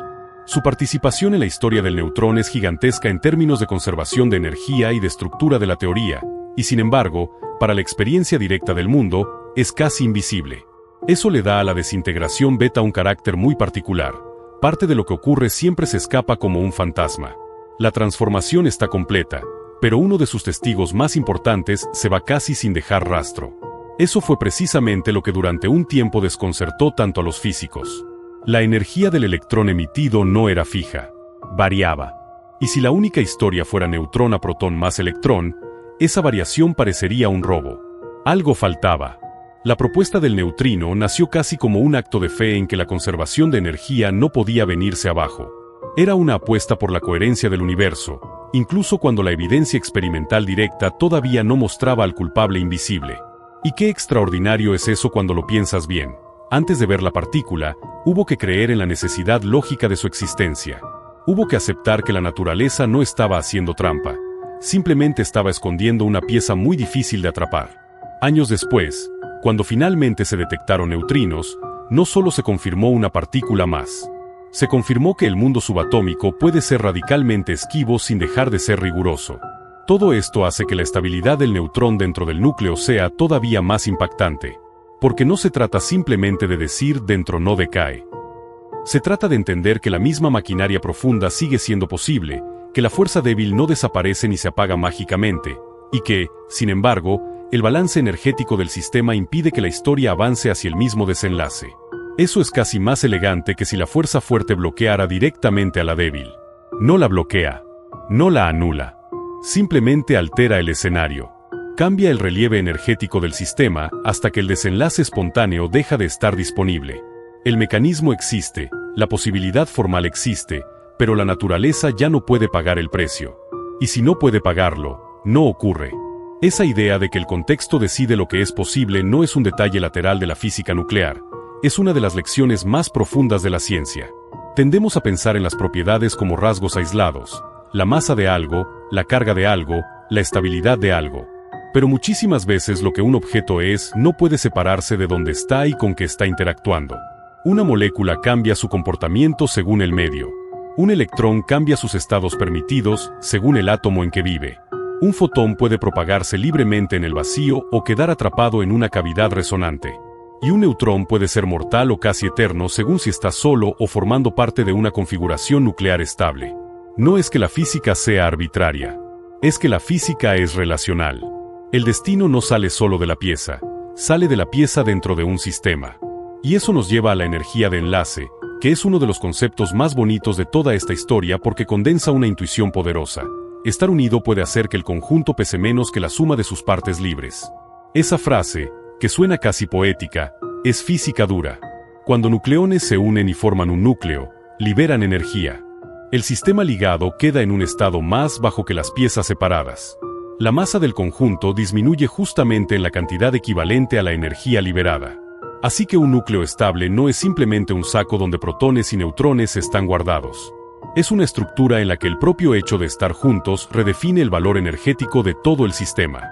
Su participación en la historia del neutrón es gigantesca en términos de conservación de energía y de estructura de la teoría, y sin embargo, para la experiencia directa del mundo, es casi invisible. Eso le da a la desintegración beta un carácter muy particular. Parte de lo que ocurre siempre se escapa como un fantasma. La transformación está completa, pero uno de sus testigos más importantes se va casi sin dejar rastro. Eso fue precisamente lo que durante un tiempo desconcertó tanto a los físicos. La energía del electrón emitido no era fija, variaba. Y si la única historia fuera neutrón a protón más electrón, esa variación parecería un robo. Algo faltaba. La propuesta del neutrino nació casi como un acto de fe en que la conservación de energía no podía venirse abajo. Era una apuesta por la coherencia del universo, incluso cuando la evidencia experimental directa todavía no mostraba al culpable invisible. Y qué extraordinario es eso cuando lo piensas bien. Antes de ver la partícula, hubo que creer en la necesidad lógica de su existencia. Hubo que aceptar que la naturaleza no estaba haciendo trampa. Simplemente estaba escondiendo una pieza muy difícil de atrapar. Años después, cuando finalmente se detectaron neutrinos, no solo se confirmó una partícula más. Se confirmó que el mundo subatómico puede ser radicalmente esquivo sin dejar de ser riguroso. Todo esto hace que la estabilidad del neutrón dentro del núcleo sea todavía más impactante. Porque no se trata simplemente de decir dentro no decae. Se trata de entender que la misma maquinaria profunda sigue siendo posible, que la fuerza débil no desaparece ni se apaga mágicamente, y que, sin embargo, el balance energético del sistema impide que la historia avance hacia el mismo desenlace. Eso es casi más elegante que si la fuerza fuerte bloqueara directamente a la débil. No la bloquea, no la anula, simplemente altera el escenario. Cambia el relieve energético del sistema hasta que el desenlace espontáneo deja de estar disponible. El mecanismo existe, la posibilidad formal existe, pero la naturaleza ya no puede pagar el precio. Y si no puede pagarlo, no ocurre. Esa idea de que el contexto decide lo que es posible no es un detalle lateral de la física nuclear, es una de las lecciones más profundas de la ciencia. Tendemos a pensar en las propiedades como rasgos aislados, la masa de algo, la carga de algo, la estabilidad de algo. Pero muchísimas veces lo que un objeto es no puede separarse de dónde está y con qué está interactuando. Una molécula cambia su comportamiento según el medio. Un electrón cambia sus estados permitidos según el átomo en que vive. Un fotón puede propagarse libremente en el vacío o quedar atrapado en una cavidad resonante. Y un neutrón puede ser mortal o casi eterno según si está solo o formando parte de una configuración nuclear estable. No es que la física sea arbitraria. Es que la física es relacional. El destino no sale solo de la pieza, sale de la pieza dentro de un sistema. Y eso nos lleva a la energía de enlace, que es uno de los conceptos más bonitos de toda esta historia porque condensa una intuición poderosa. Estar unido puede hacer que el conjunto pese menos que la suma de sus partes libres. Esa frase, que suena casi poética, es física dura. Cuando nucleones se unen y forman un núcleo, liberan energía. El sistema ligado queda en un estado más bajo que las piezas separadas. La masa del conjunto disminuye justamente en la cantidad equivalente a la energía liberada. Así que un núcleo estable no es simplemente un saco donde protones y neutrones están guardados. Es una estructura en la que el propio hecho de estar juntos redefine el valor energético de todo el sistema.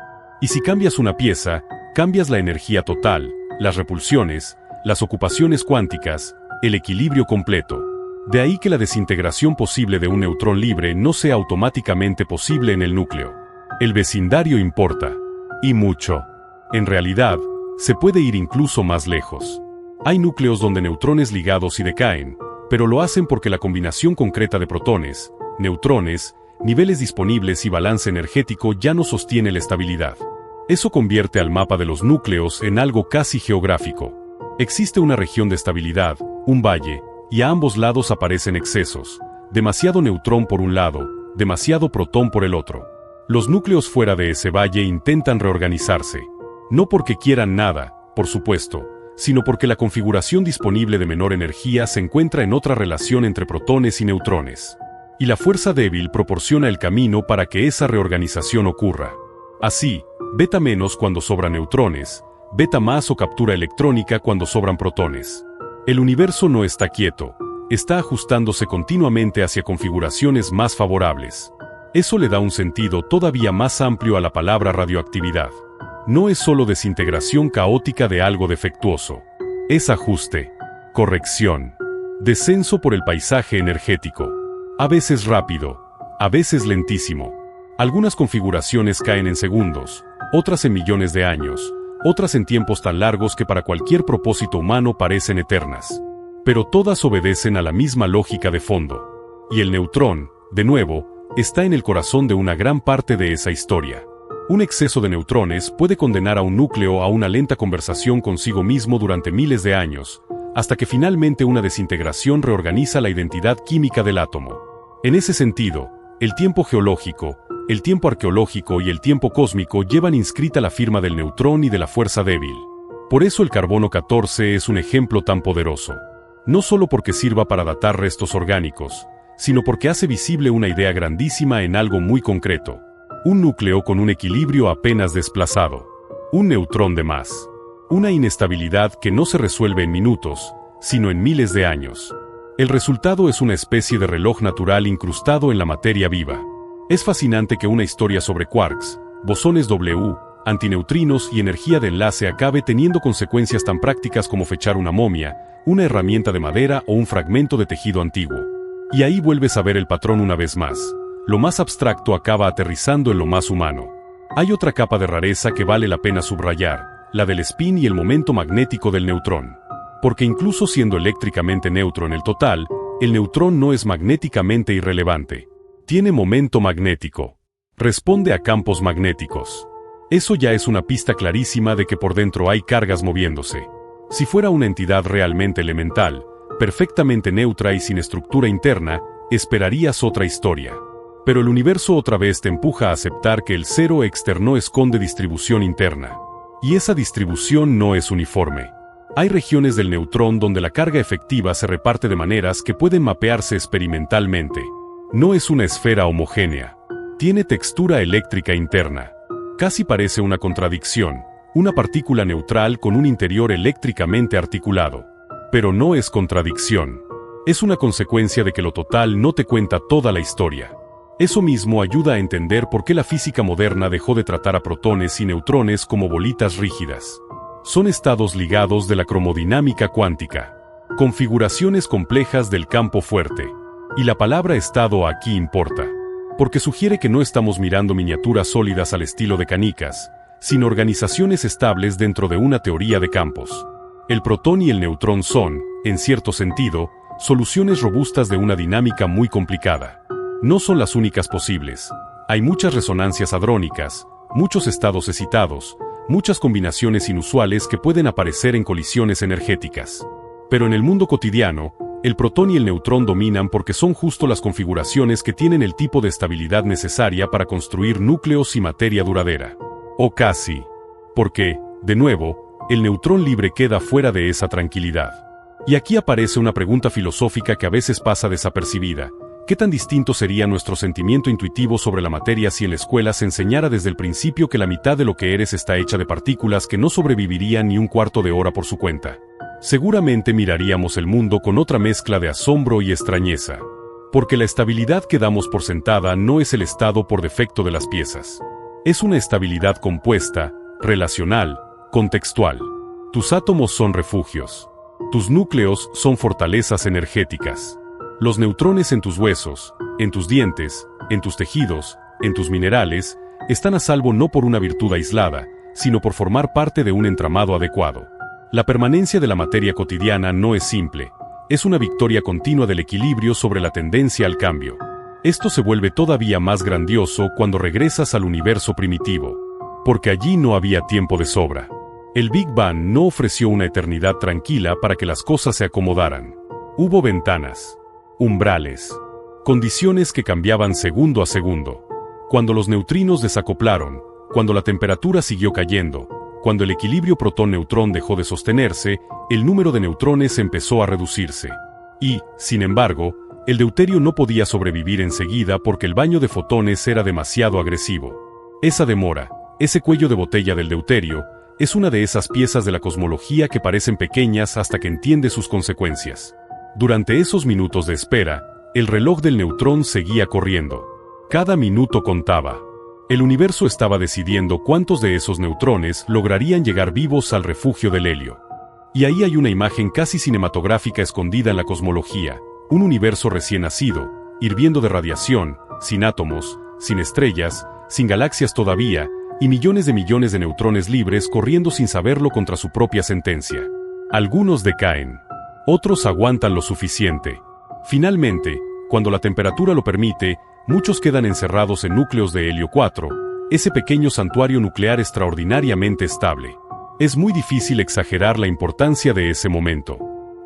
Y si cambias una pieza, cambias la energía total, las repulsiones, las ocupaciones cuánticas, el equilibrio completo. De ahí que la desintegración posible de un neutrón libre no sea automáticamente posible en el núcleo. El vecindario importa. Y mucho. En realidad, se puede ir incluso más lejos. Hay núcleos donde neutrones ligados y decaen, pero lo hacen porque la combinación concreta de protones, neutrones, niveles disponibles y balance energético ya no sostiene la estabilidad. Eso convierte al mapa de los núcleos en algo casi geográfico. Existe una región de estabilidad, un valle, y a ambos lados aparecen excesos, demasiado neutrón por un lado, demasiado protón por el otro. Los núcleos fuera de ese valle intentan reorganizarse. No porque quieran nada, por supuesto, sino porque la configuración disponible de menor energía se encuentra en otra relación entre protones y neutrones. Y la fuerza débil proporciona el camino para que esa reorganización ocurra. Así, beta menos cuando sobran neutrones, beta más o captura electrónica cuando sobran protones. El universo no está quieto, está ajustándose continuamente hacia configuraciones más favorables. Eso le da un sentido todavía más amplio a la palabra radioactividad. No es solo desintegración caótica de algo defectuoso. Es ajuste, corrección, descenso por el paisaje energético. A veces rápido, a veces lentísimo. Algunas configuraciones caen en segundos, otras en millones de años, otras en tiempos tan largos que para cualquier propósito humano parecen eternas. Pero todas obedecen a la misma lógica de fondo. Y el neutrón, de nuevo, está en el corazón de una gran parte de esa historia. Un exceso de neutrones puede condenar a un núcleo a una lenta conversación consigo mismo durante miles de años, hasta que finalmente una desintegración reorganiza la identidad química del átomo. En ese sentido, el tiempo geológico, el tiempo arqueológico y el tiempo cósmico llevan inscrita la firma del neutrón y de la fuerza débil. Por eso el carbono 14 es un ejemplo tan poderoso. No solo porque sirva para datar restos orgánicos, sino porque hace visible una idea grandísima en algo muy concreto. Un núcleo con un equilibrio apenas desplazado. Un neutrón de más. Una inestabilidad que no se resuelve en minutos, sino en miles de años. El resultado es una especie de reloj natural incrustado en la materia viva. Es fascinante que una historia sobre quarks, bosones W, antineutrinos y energía de enlace acabe teniendo consecuencias tan prácticas como fechar una momia, una herramienta de madera o un fragmento de tejido antiguo. Y ahí vuelves a ver el patrón una vez más. Lo más abstracto acaba aterrizando en lo más humano. Hay otra capa de rareza que vale la pena subrayar, la del spin y el momento magnético del neutrón. Porque incluso siendo eléctricamente neutro en el total, el neutrón no es magnéticamente irrelevante. Tiene momento magnético. Responde a campos magnéticos. Eso ya es una pista clarísima de que por dentro hay cargas moviéndose. Si fuera una entidad realmente elemental, perfectamente neutra y sin estructura interna, esperarías otra historia. Pero el universo otra vez te empuja a aceptar que el cero externo esconde distribución interna. Y esa distribución no es uniforme. Hay regiones del neutrón donde la carga efectiva se reparte de maneras que pueden mapearse experimentalmente. No es una esfera homogénea. Tiene textura eléctrica interna. Casi parece una contradicción, una partícula neutral con un interior eléctricamente articulado. Pero no es contradicción. Es una consecuencia de que lo total no te cuenta toda la historia. Eso mismo ayuda a entender por qué la física moderna dejó de tratar a protones y neutrones como bolitas rígidas. Son estados ligados de la cromodinámica cuántica. Configuraciones complejas del campo fuerte. Y la palabra estado aquí importa. Porque sugiere que no estamos mirando miniaturas sólidas al estilo de canicas, sino organizaciones estables dentro de una teoría de campos. El protón y el neutrón son, en cierto sentido, soluciones robustas de una dinámica muy complicada. No son las únicas posibles. Hay muchas resonancias hadrónicas, muchos estados excitados, muchas combinaciones inusuales que pueden aparecer en colisiones energéticas. Pero en el mundo cotidiano, el protón y el neutrón dominan porque son justo las configuraciones que tienen el tipo de estabilidad necesaria para construir núcleos y materia duradera. O casi. Porque, de nuevo, el neutrón libre queda fuera de esa tranquilidad. Y aquí aparece una pregunta filosófica que a veces pasa desapercibida. ¿Qué tan distinto sería nuestro sentimiento intuitivo sobre la materia si en la escuela se enseñara desde el principio que la mitad de lo que eres está hecha de partículas que no sobrevivirían ni un cuarto de hora por su cuenta? Seguramente miraríamos el mundo con otra mezcla de asombro y extrañeza. Porque la estabilidad que damos por sentada no es el estado por defecto de las piezas. Es una estabilidad compuesta, relacional, contextual. Tus átomos son refugios. Tus núcleos son fortalezas energéticas. Los neutrones en tus huesos, en tus dientes, en tus tejidos, en tus minerales, están a salvo no por una virtud aislada, sino por formar parte de un entramado adecuado. La permanencia de la materia cotidiana no es simple, es una victoria continua del equilibrio sobre la tendencia al cambio. Esto se vuelve todavía más grandioso cuando regresas al universo primitivo, porque allí no había tiempo de sobra. El Big Bang no ofreció una eternidad tranquila para que las cosas se acomodaran. Hubo ventanas, umbrales, condiciones que cambiaban segundo a segundo. Cuando los neutrinos desacoplaron, cuando la temperatura siguió cayendo, cuando el equilibrio protón-neutrón dejó de sostenerse, el número de neutrones empezó a reducirse. Y, sin embargo, el deuterio no podía sobrevivir enseguida porque el baño de fotones era demasiado agresivo. Esa demora, ese cuello de botella del deuterio, es una de esas piezas de la cosmología que parecen pequeñas hasta que entiende sus consecuencias. Durante esos minutos de espera, el reloj del neutrón seguía corriendo. Cada minuto contaba. El universo estaba decidiendo cuántos de esos neutrones lograrían llegar vivos al refugio del helio. Y ahí hay una imagen casi cinematográfica escondida en la cosmología, un universo recién nacido, hirviendo de radiación, sin átomos, sin estrellas, sin galaxias todavía, y millones de neutrones libres corriendo sin saberlo contra su propia sentencia. Algunos decaen. Otros aguantan lo suficiente. Finalmente, cuando la temperatura lo permite, muchos quedan encerrados en núcleos de helio 4, ese pequeño santuario nuclear extraordinariamente estable. Es muy difícil exagerar la importancia de ese momento.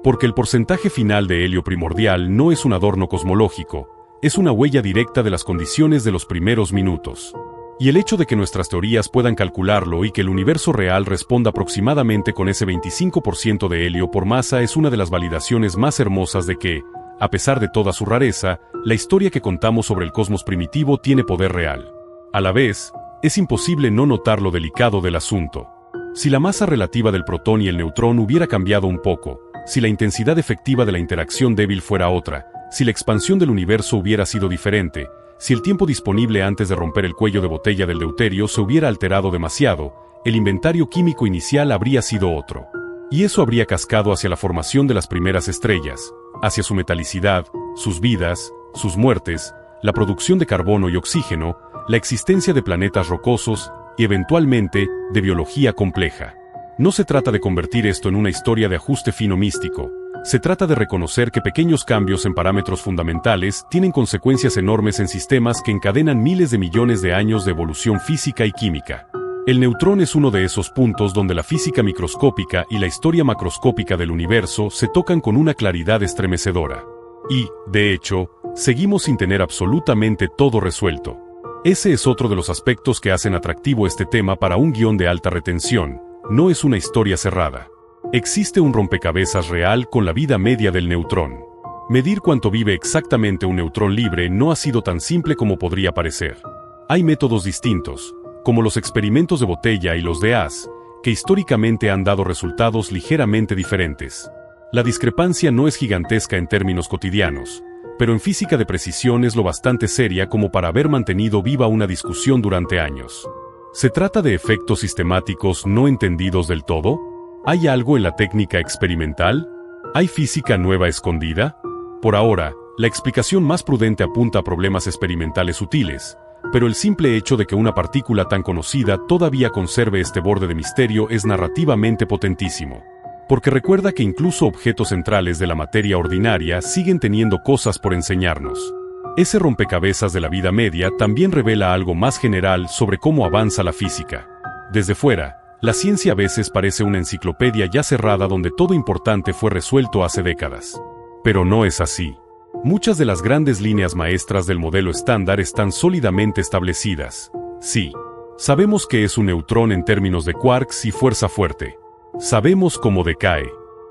Porque el porcentaje final de helio primordial no es un adorno cosmológico, es una huella directa de las condiciones de los primeros minutos. Y el hecho de que nuestras teorías puedan calcularlo y que el universo real responda aproximadamente con ese 25% de helio por masa es una de las validaciones más hermosas de que, a pesar de toda su rareza, la historia que contamos sobre el cosmos primitivo tiene poder real. A la vez, es imposible no notar lo delicado del asunto. Si la masa relativa del protón y el neutrón hubiera cambiado un poco, si la intensidad efectiva de la interacción débil fuera otra, si la expansión del universo hubiera sido diferente, si el tiempo disponible antes de romper el cuello de botella del deuterio se hubiera alterado demasiado, el inventario químico inicial habría sido otro. Y eso habría cascado hacia la formación de las primeras estrellas, hacia su metalicidad, sus vidas, sus muertes, la producción de carbono y oxígeno, la existencia de planetas rocosos y, eventualmente, de biología compleja. No se trata de convertir esto en una historia de ajuste fino místico. Se trata de reconocer que pequeños cambios en parámetros fundamentales tienen consecuencias enormes en sistemas que encadenan miles de millones de años de evolución física y química. El neutrón es uno de esos puntos donde la física microscópica y la historia macroscópica del universo se tocan con una claridad estremecedora. Y, de hecho, seguimos sin tener absolutamente todo resuelto. Ese es otro de los aspectos que hacen atractivo este tema para un guión de alta retención. No es una historia cerrada. Existe un rompecabezas real con la vida media del neutrón. Medir cuánto vive exactamente un neutrón libre no ha sido tan simple como podría parecer. Hay métodos distintos, como los experimentos de botella y los de Haas, que históricamente han dado resultados ligeramente diferentes. La discrepancia no es gigantesca en términos cotidianos, pero en física de precisión es lo bastante seria como para haber mantenido viva una discusión durante años. ¿Se trata de efectos sistemáticos no entendidos del todo? ¿Hay algo en la técnica experimental? ¿Hay física nueva escondida? Por ahora, la explicación más prudente apunta a problemas experimentales sutiles, pero el simple hecho de que una partícula tan conocida todavía conserve este borde de misterio es narrativamente potentísimo. Porque recuerda que incluso objetos centrales de la materia ordinaria siguen teniendo cosas por enseñarnos. Ese rompecabezas de la vida media también revela algo más general sobre cómo avanza la física. Desde fuera, la ciencia a veces parece una enciclopedia ya cerrada donde todo importante fue resuelto hace décadas. Pero no es así. Muchas de las grandes líneas maestras del modelo estándar están sólidamente establecidas. Sí, sabemos qué es un neutrón en términos de quarks y fuerza fuerte. Sabemos cómo decae.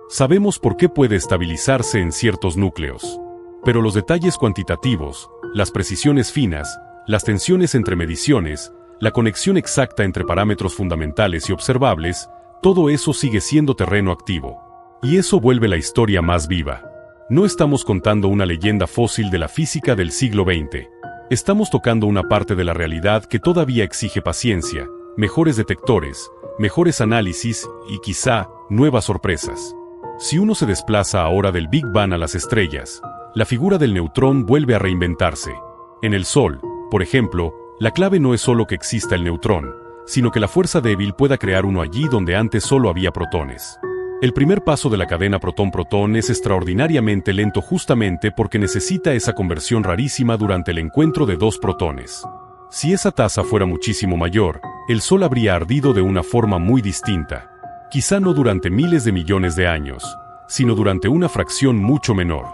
Sabemos por qué puede estabilizarse en ciertos núcleos. Pero los detalles cuantitativos, las precisiones finas, las tensiones entre mediciones, la conexión exacta entre parámetros fundamentales y observables, todo eso sigue siendo terreno activo. Y eso vuelve la historia más viva. No estamos contando una leyenda fósil de la física del siglo XX. Estamos tocando una parte de la realidad que todavía exige paciencia, mejores detectores, mejores análisis y quizá nuevas sorpresas. Si uno se desplaza ahora del Big Bang a las estrellas, la figura del neutrón vuelve a reinventarse. En el Sol, por ejemplo, la clave no es solo que exista el neutrón, sino que la fuerza débil pueda crear uno allí donde antes solo había protones. El primer paso de la cadena protón-protón es extraordinariamente lento justamente porque necesita esa conversión rarísima durante el encuentro de dos protones. Si esa tasa fuera muchísimo mayor, el Sol habría ardido de una forma muy distinta. Quizá no durante miles de millones de años, sino durante una fracción mucho menor.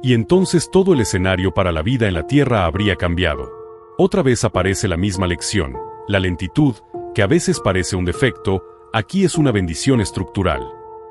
Y entonces todo el escenario para la vida en la Tierra habría cambiado. Otra vez aparece la misma lección. La lentitud, que a veces parece un defecto, aquí es una bendición estructural.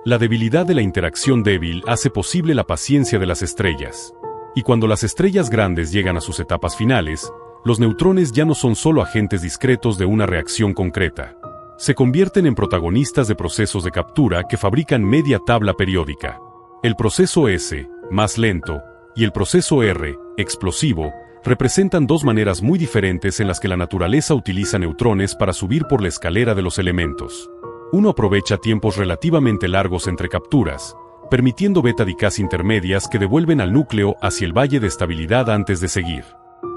La debilidad de la interacción débil hace posible la paciencia de las estrellas. Y cuando las estrellas grandes llegan a sus etapas finales, los neutrones ya no son solo agentes discretos de una reacción concreta. Se convierten en protagonistas de procesos de captura que fabrican media tabla periódica. El proceso S, más lento, y el proceso R, explosivo, representan dos maneras muy diferentes en las que la naturaleza utiliza neutrones para subir por la escalera de los elementos. Uno aprovecha tiempos relativamente largos entre capturas, permitiendo beta-decays intermedias que devuelven al núcleo hacia el valle de estabilidad antes de seguir.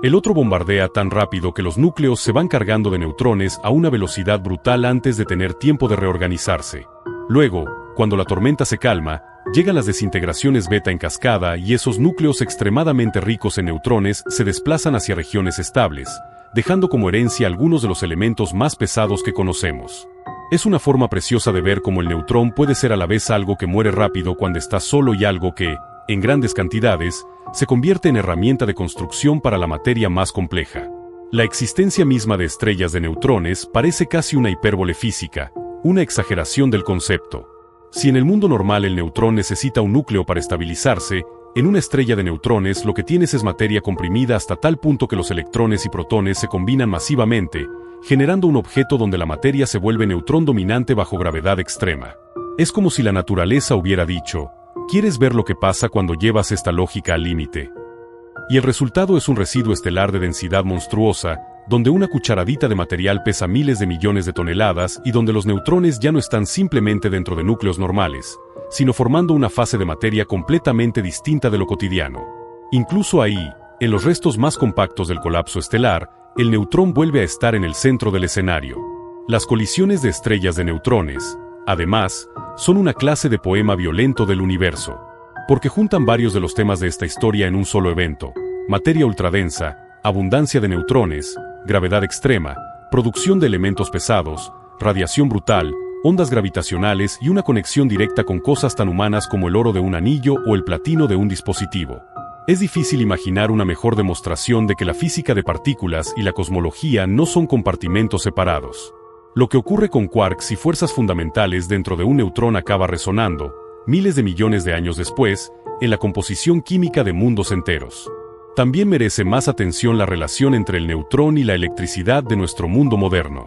El otro bombardea tan rápido que los núcleos se van cargando de neutrones a una velocidad brutal antes de tener tiempo de reorganizarse. Luego, cuando la tormenta se calma, llegan las desintegraciones beta en cascada y esos núcleos extremadamente ricos en neutrones se desplazan hacia regiones estables, dejando como herencia algunos de los elementos más pesados que conocemos. Es una forma preciosa de ver cómo el neutrón puede ser a la vez algo que muere rápido cuando está solo y algo que, en grandes cantidades, se convierte en herramienta de construcción para la materia más compleja. La existencia misma de estrellas de neutrones parece casi una hipérbole física, una exageración del concepto. Si en el mundo normal el neutrón necesita un núcleo para estabilizarse, en una estrella de neutrones lo que tienes es materia comprimida hasta tal punto que los electrones y protones se combinan masivamente, generando un objeto donde la materia se vuelve neutrón dominante bajo gravedad extrema. Es como si la naturaleza hubiera dicho: ¿quieres ver lo que pasa cuando llevas esta lógica al límite? Y el resultado es un residuo estelar de densidad monstruosa, donde una cucharadita de material pesa miles de millones de toneladas y donde los neutrones ya no están simplemente dentro de núcleos normales, sino formando una fase de materia completamente distinta de lo cotidiano. Incluso ahí, en los restos más compactos del colapso estelar, el neutrón vuelve a estar en el centro del escenario. Las colisiones de estrellas de neutrones, además, son una clase de poema violento del universo, porque juntan varios de los temas de esta historia en un solo evento: materia ultradensa, abundancia de neutrones, gravedad extrema, producción de elementos pesados, radiación brutal, ondas gravitacionales y una conexión directa con cosas tan humanas como el oro de un anillo o el platino de un dispositivo. Es difícil imaginar una mejor demostración de que la física de partículas y la cosmología no son compartimentos separados. Lo que ocurre con quarks y fuerzas fundamentales dentro de un neutrón acaba resonando, miles de millones de años después, en la composición química de mundos enteros. También merece más atención la relación entre el neutrón y la electricidad de nuestro mundo moderno.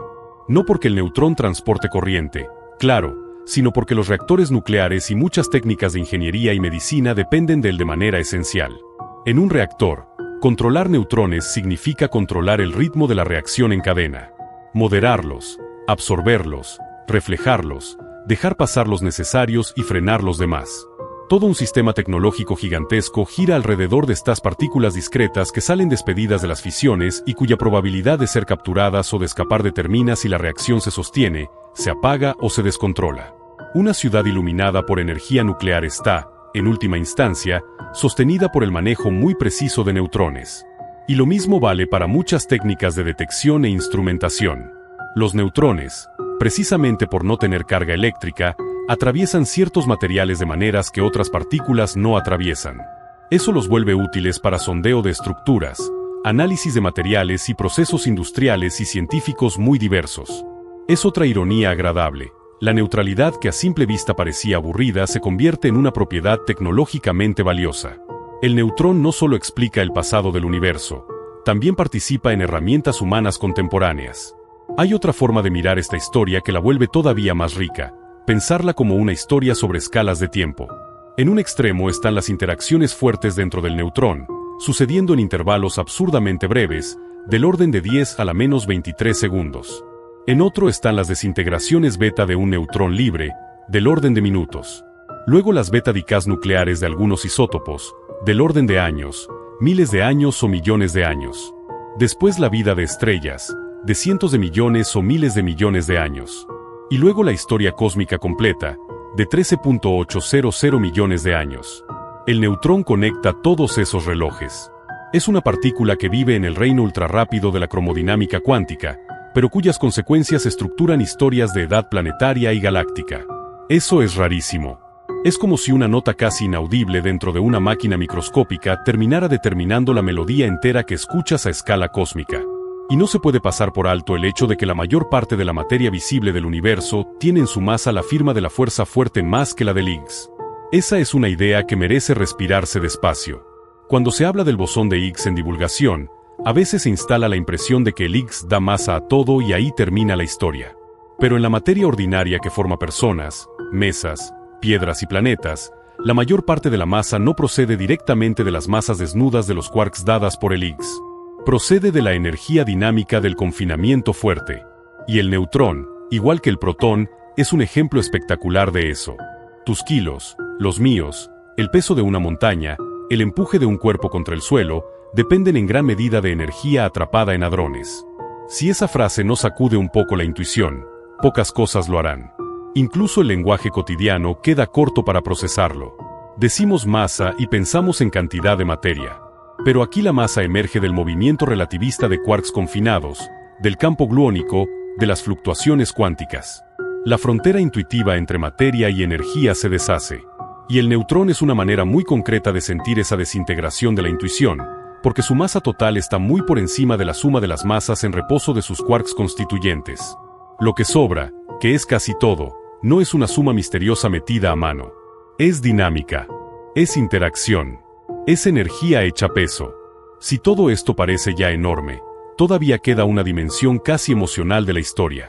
No porque el neutrón transporte corriente, claro, sino porque los reactores nucleares y muchas técnicas de ingeniería y medicina dependen de él de manera esencial. En un reactor, controlar neutrones significa controlar el ritmo de la reacción en cadena. Moderarlos, absorberlos, reflejarlos, dejar pasar los necesarios y frenar los demás. Todo un sistema tecnológico gigantesco gira alrededor de estas partículas discretas que salen despedidas de las fisiones y cuya probabilidad de ser capturadas o de escapar determina si la reacción se sostiene, se apaga o se descontrola. Una ciudad iluminada por energía nuclear está, en última instancia, sostenida por el manejo muy preciso de neutrones. Y lo mismo vale para muchas técnicas de detección e instrumentación. Los neutrones, precisamente por no tener carga eléctrica, atraviesan ciertos materiales de maneras que otras partículas no atraviesan. Eso los vuelve útiles para sondeo de estructuras, análisis de materiales y procesos industriales y científicos muy diversos. Es otra ironía agradable. La neutralidad que a simple vista parecía aburrida se convierte en una propiedad tecnológicamente valiosa. El neutrón no solo explica el pasado del universo, también participa en herramientas humanas contemporáneas. Hay otra forma de mirar esta historia que la vuelve todavía más rica, pensarla como una historia sobre escalas de tiempo. En un extremo están las interacciones fuertes dentro del neutrón, sucediendo en intervalos absurdamente breves, del orden de 10 a la menos 23 segundos. En otro están las desintegraciones beta de un neutrón libre, del orden de minutos. Luego las beta-decays nucleares de algunos isótopos, del orden de años, miles de años o millones de años. Después la vida de estrellas, de cientos de millones o miles de millones de años. Y luego la historia cósmica completa, de 13.800 millones de años. El neutrón conecta todos esos relojes. Es una partícula que vive en el reino ultrarrápido de la cromodinámica cuántica, pero cuyas consecuencias estructuran historias de edad planetaria y galáctica. Eso es rarísimo. Es como si una nota casi inaudible dentro de una máquina microscópica terminara determinando la melodía entera que escuchas a escala cósmica. Y no se puede pasar por alto el hecho de que la mayor parte de la materia visible del universo tiene en su masa la firma de la fuerza fuerte más que la del Higgs. Esa es una idea que merece respirarse despacio. Cuando se habla del bosón de Higgs en divulgación, a veces se instala la impresión de que el Higgs da masa a todo y ahí termina la historia. Pero en la materia ordinaria que forma personas, mesas, piedras y planetas, la mayor parte de la masa no procede directamente de las masas desnudas de los quarks dadas por el Higgs. Procede de la energía dinámica del confinamiento fuerte. Y el neutrón, igual que el protón, es un ejemplo espectacular de eso. Tus kilos, los míos, el peso de una montaña, el empuje de un cuerpo contra el suelo, dependen en gran medida de energía atrapada en hadrones. Si esa frase no sacude un poco la intuición, pocas cosas lo harán. Incluso el lenguaje cotidiano queda corto para procesarlo. Decimos masa y pensamos en cantidad de materia. Pero aquí la masa emerge del movimiento relativista de quarks confinados, del campo gluónico, de las fluctuaciones cuánticas. La frontera intuitiva entre materia y energía se deshace. Y el neutrón es una manera muy concreta de sentir esa desintegración de la intuición, porque su masa total está muy por encima de la suma de las masas en reposo de sus quarks constituyentes. Lo que sobra, que es casi todo, no es una suma misteriosa metida a mano. Es dinámica. Es interacción. Es energía hecha peso. Si todo esto parece ya enorme, todavía queda una dimensión casi emocional de la historia.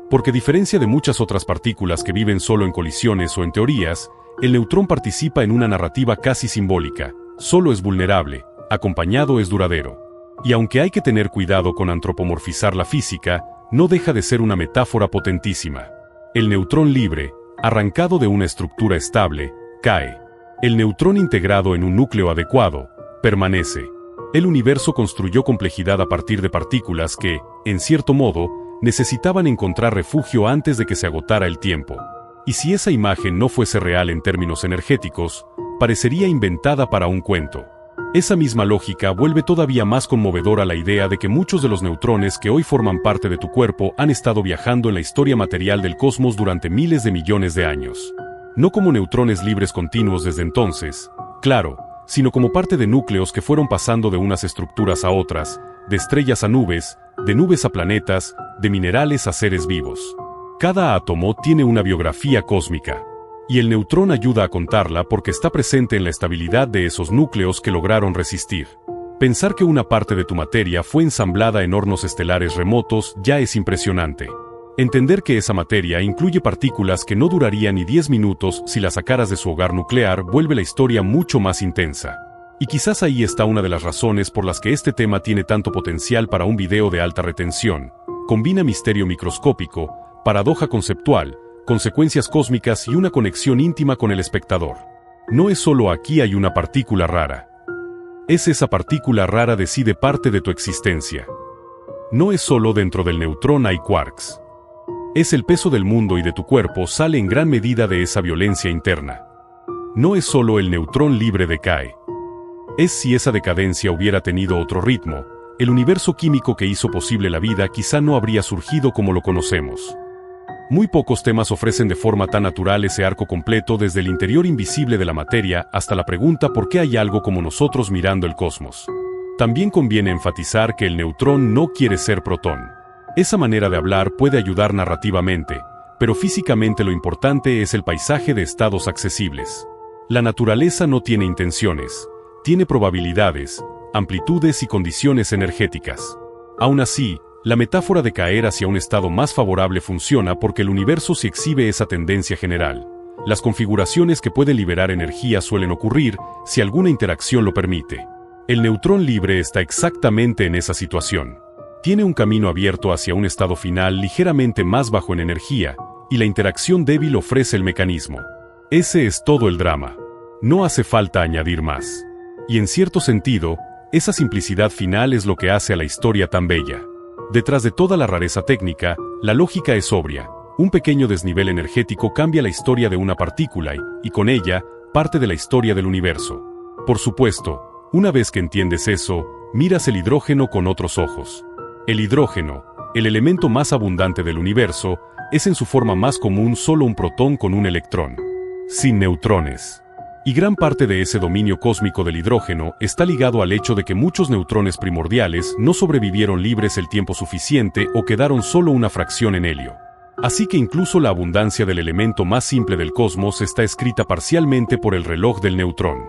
Porque a diferencia de muchas otras partículas que viven solo en colisiones o en teorías, el neutrón participa en una narrativa casi simbólica, solo es vulnerable, acompañado es duradero. Y aunque hay que tener cuidado con antropomorfizar la física, no deja de ser una metáfora potentísima. El neutrón libre, arrancado de una estructura estable, cae. El neutrón integrado en un núcleo adecuado, permanece. El universo construyó complejidad a partir de partículas que, en cierto modo, necesitaban encontrar refugio antes de que se agotara el tiempo. Y si esa imagen no fuese real en términos energéticos, parecería inventada para un cuento. Esa misma lógica vuelve todavía más conmovedora la idea de que muchos de los neutrones que hoy forman parte de tu cuerpo han estado viajando en la historia material del cosmos durante miles de millones de años. No como neutrones libres continuos desde entonces, claro, sino como parte de núcleos que fueron pasando de unas estructuras a otras, de estrellas a nubes, de nubes a planetas, de minerales a seres vivos. Cada átomo tiene una biografía cósmica. Y el neutrón ayuda a contarla porque está presente en la estabilidad de esos núcleos que lograron resistir. Pensar que una parte de tu materia fue ensamblada en hornos estelares remotos ya es impresionante. Entender que esa materia incluye partículas que no durarían ni 10 minutos si las sacaras de su hogar nuclear vuelve la historia mucho más intensa. Y quizás ahí está una de las razones por las que este tema tiene tanto potencial para un video de alta retención. Combina misterio microscópico, paradoja conceptual, consecuencias cósmicas y una conexión íntima con el espectador. No es solo aquí hay una partícula rara. Es esa partícula rara decide parte de tu existencia. No es solo dentro del neutrón hay quarks. Es el peso del mundo y de tu cuerpo sale en gran medida de esa violencia interna. No es solo el neutrón libre decae. Es si esa decadencia hubiera tenido otro ritmo, el universo químico que hizo posible la vida quizá no habría surgido como lo conocemos. Muy pocos temas ofrecen de forma tan natural ese arco completo desde el interior invisible de la materia hasta la pregunta por qué hay algo como nosotros mirando el cosmos. También conviene enfatizar que el neutrón no quiere ser protón. Esa manera de hablar puede ayudar narrativamente, pero físicamente lo importante es el paisaje de estados accesibles. La naturaleza no tiene intenciones, tiene probabilidades, amplitudes y condiciones energéticas. Aún así, la metáfora de caer hacia un estado más favorable funciona porque el universo sí exhibe esa tendencia general. Las configuraciones que pueden liberar energía suelen ocurrir si alguna interacción lo permite. El neutrón libre está exactamente en esa situación. Tiene un camino abierto hacia un estado final ligeramente más bajo en energía, y la interacción débil ofrece el mecanismo. Ese es todo el drama. No hace falta añadir más. Y en cierto sentido, esa simplicidad final es lo que hace a la historia tan bella. Detrás de toda la rareza técnica, la lógica es obvia. Un pequeño desnivel energético cambia la historia de una partícula y con ella, parte de la historia del universo. Por supuesto, una vez que entiendes eso, miras el hidrógeno con otros ojos. El hidrógeno, el elemento más abundante del universo, es en su forma más común solo un protón con un electrón, sin neutrones. Y gran parte de ese dominio cósmico del hidrógeno está ligado al hecho de que muchos neutrones primordiales no sobrevivieron libres el tiempo suficiente o quedaron solo una fracción en helio. Así que incluso la abundancia del elemento más simple del cosmos está escrita parcialmente por el reloj del neutrón.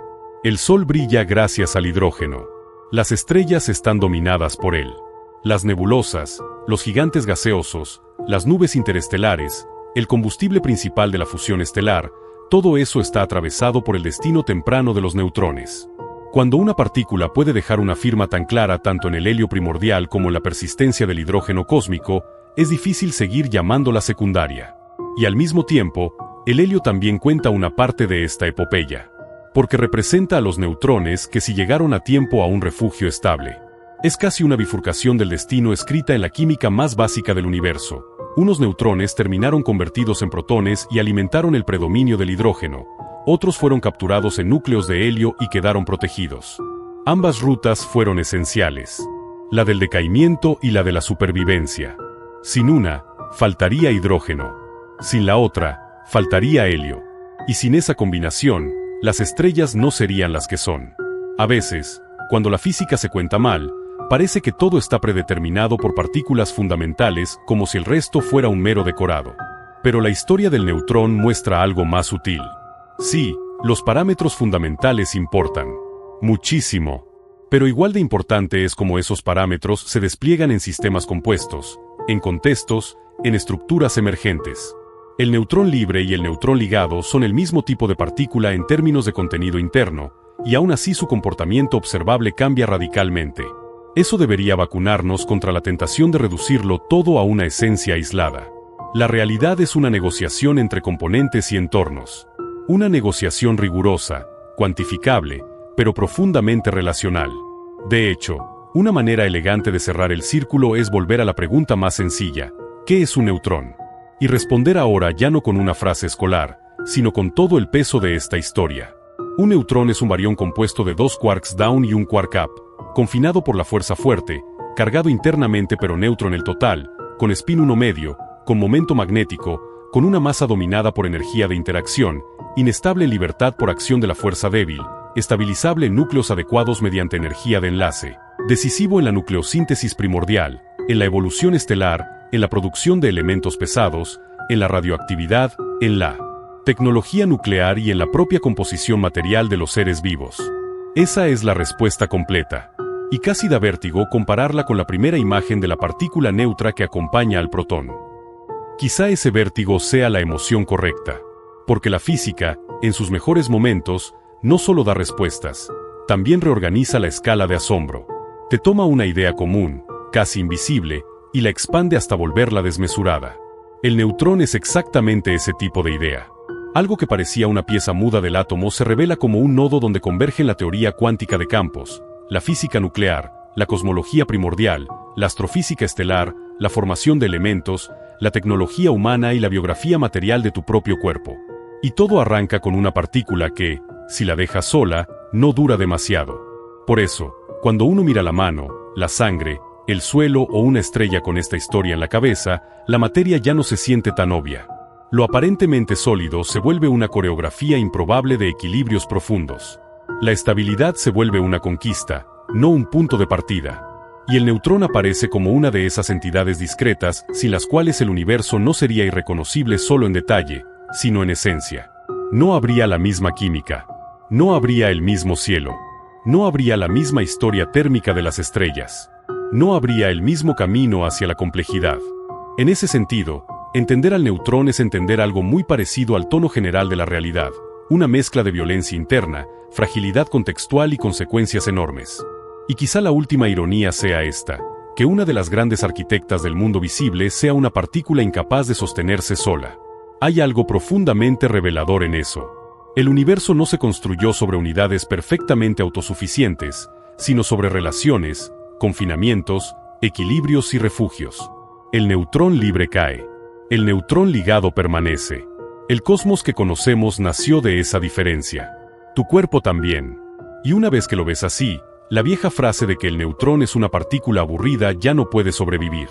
El Sol brilla gracias al hidrógeno. Las estrellas están dominadas por él. Las nebulosas, los gigantes gaseosos, las nubes interestelares, el combustible principal de la fusión estelar, todo eso está atravesado por el destino temprano de los neutrones. Cuando una partícula puede dejar una firma tan clara tanto en el helio primordial como en la persistencia del hidrógeno cósmico, es difícil seguir llamándola secundaria. Y al mismo tiempo, el helio también cuenta una parte de esta epopeya. Porque representa a los neutrones que si llegaron a tiempo a un refugio estable. Es casi una bifurcación del destino escrita en la química más básica del universo. Unos neutrones terminaron convertidos en protones y alimentaron el predominio del hidrógeno. Otros fueron capturados en núcleos de helio y quedaron protegidos. Ambas rutas fueron esenciales. La del decaimiento y la de la supervivencia. Sin una, faltaría hidrógeno. Sin la otra, faltaría helio. Y sin esa combinación, las estrellas no serían las que son. A veces, cuando la física se cuenta mal, parece que todo está predeterminado por partículas fundamentales como si el resto fuera un mero decorado. Pero la historia del neutrón muestra algo más sutil. Sí, los parámetros fundamentales importan. Muchísimo. Pero igual de importante es cómo esos parámetros se despliegan en sistemas compuestos, en contextos, en estructuras emergentes. El neutrón libre y el neutrón ligado son el mismo tipo de partícula en términos de contenido interno, y aún así su comportamiento observable cambia radicalmente. Eso debería vacunarnos contra la tentación de reducirlo todo a una esencia aislada. La realidad es una negociación entre componentes y entornos. Una negociación rigurosa, cuantificable, pero profundamente relacional. De hecho, una manera elegante de cerrar el círculo es volver a la pregunta más sencilla: ¿qué es un neutrón? Y responder ahora ya no con una frase escolar, sino con todo el peso de esta historia. Un neutrón es un barión compuesto de dos quarks down y un quark up, confinado por la fuerza fuerte, cargado internamente pero neutro en el total, con spin 1 medio, con momento magnético, con una masa dominada por energía de interacción, inestable en libertad por acción de la fuerza débil, estabilizable en núcleos adecuados mediante energía de enlace, decisivo en la nucleosíntesis primordial, en la evolución estelar, en la producción de elementos pesados, en la radioactividad, en la tecnología nuclear y en la propia composición material de los seres vivos. Esa es la respuesta completa. Y casi da vértigo compararla con la primera imagen de la partícula neutra que acompaña al protón. Quizá ese vértigo sea la emoción correcta. Porque la física, en sus mejores momentos, no solo da respuestas, también reorganiza la escala de asombro. Te toma una idea común, casi invisible, y la expande hasta volverla desmesurada. El neutrón es exactamente ese tipo de idea. Algo que parecía una pieza muda del átomo se revela como un nodo donde convergen la teoría cuántica de campos, la física nuclear, la cosmología primordial, la astrofísica estelar, la formación de elementos, la tecnología humana y la biografía material de tu propio cuerpo. Y todo arranca con una partícula que, si la dejas sola, no dura demasiado. Por eso, cuando uno mira la mano, la sangre, el suelo o una estrella con esta historia en la cabeza, la materia ya no se siente tan obvia. Lo aparentemente sólido se vuelve una coreografía improbable de equilibrios profundos. La estabilidad se vuelve una conquista, no un punto de partida. Y el neutrón aparece como una de esas entidades discretas, sin las cuales el universo no sería irreconocible solo en detalle, sino en esencia. No habría la misma química. No habría el mismo cielo. No habría la misma historia térmica de las estrellas. No habría el mismo camino hacia la complejidad. En ese sentido, entender al neutrón es entender algo muy parecido al tono general de la realidad, una mezcla de violencia interna, fragilidad contextual y consecuencias enormes. Y quizá la última ironía sea esta, que una de las grandes arquitectas del mundo visible sea una partícula incapaz de sostenerse sola. Hay algo profundamente revelador en eso. El universo no se construyó sobre unidades perfectamente autosuficientes, sino sobre relaciones, confinamientos, equilibrios y refugios. El neutrón libre cae. El neutrón ligado permanece. El cosmos que conocemos nació de esa diferencia. Tu cuerpo también. Y una vez que lo ves así, la vieja frase de que el neutrón es una partícula aburrida ya no puede sobrevivir.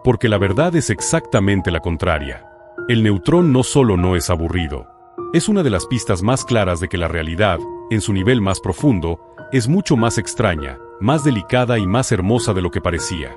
Porque la verdad es exactamente la contraria. El neutrón no solo no es aburrido. Es una de las pistas más claras de que la realidad, en su nivel más profundo, es mucho más extraña, más delicada y más hermosa de lo que parecía.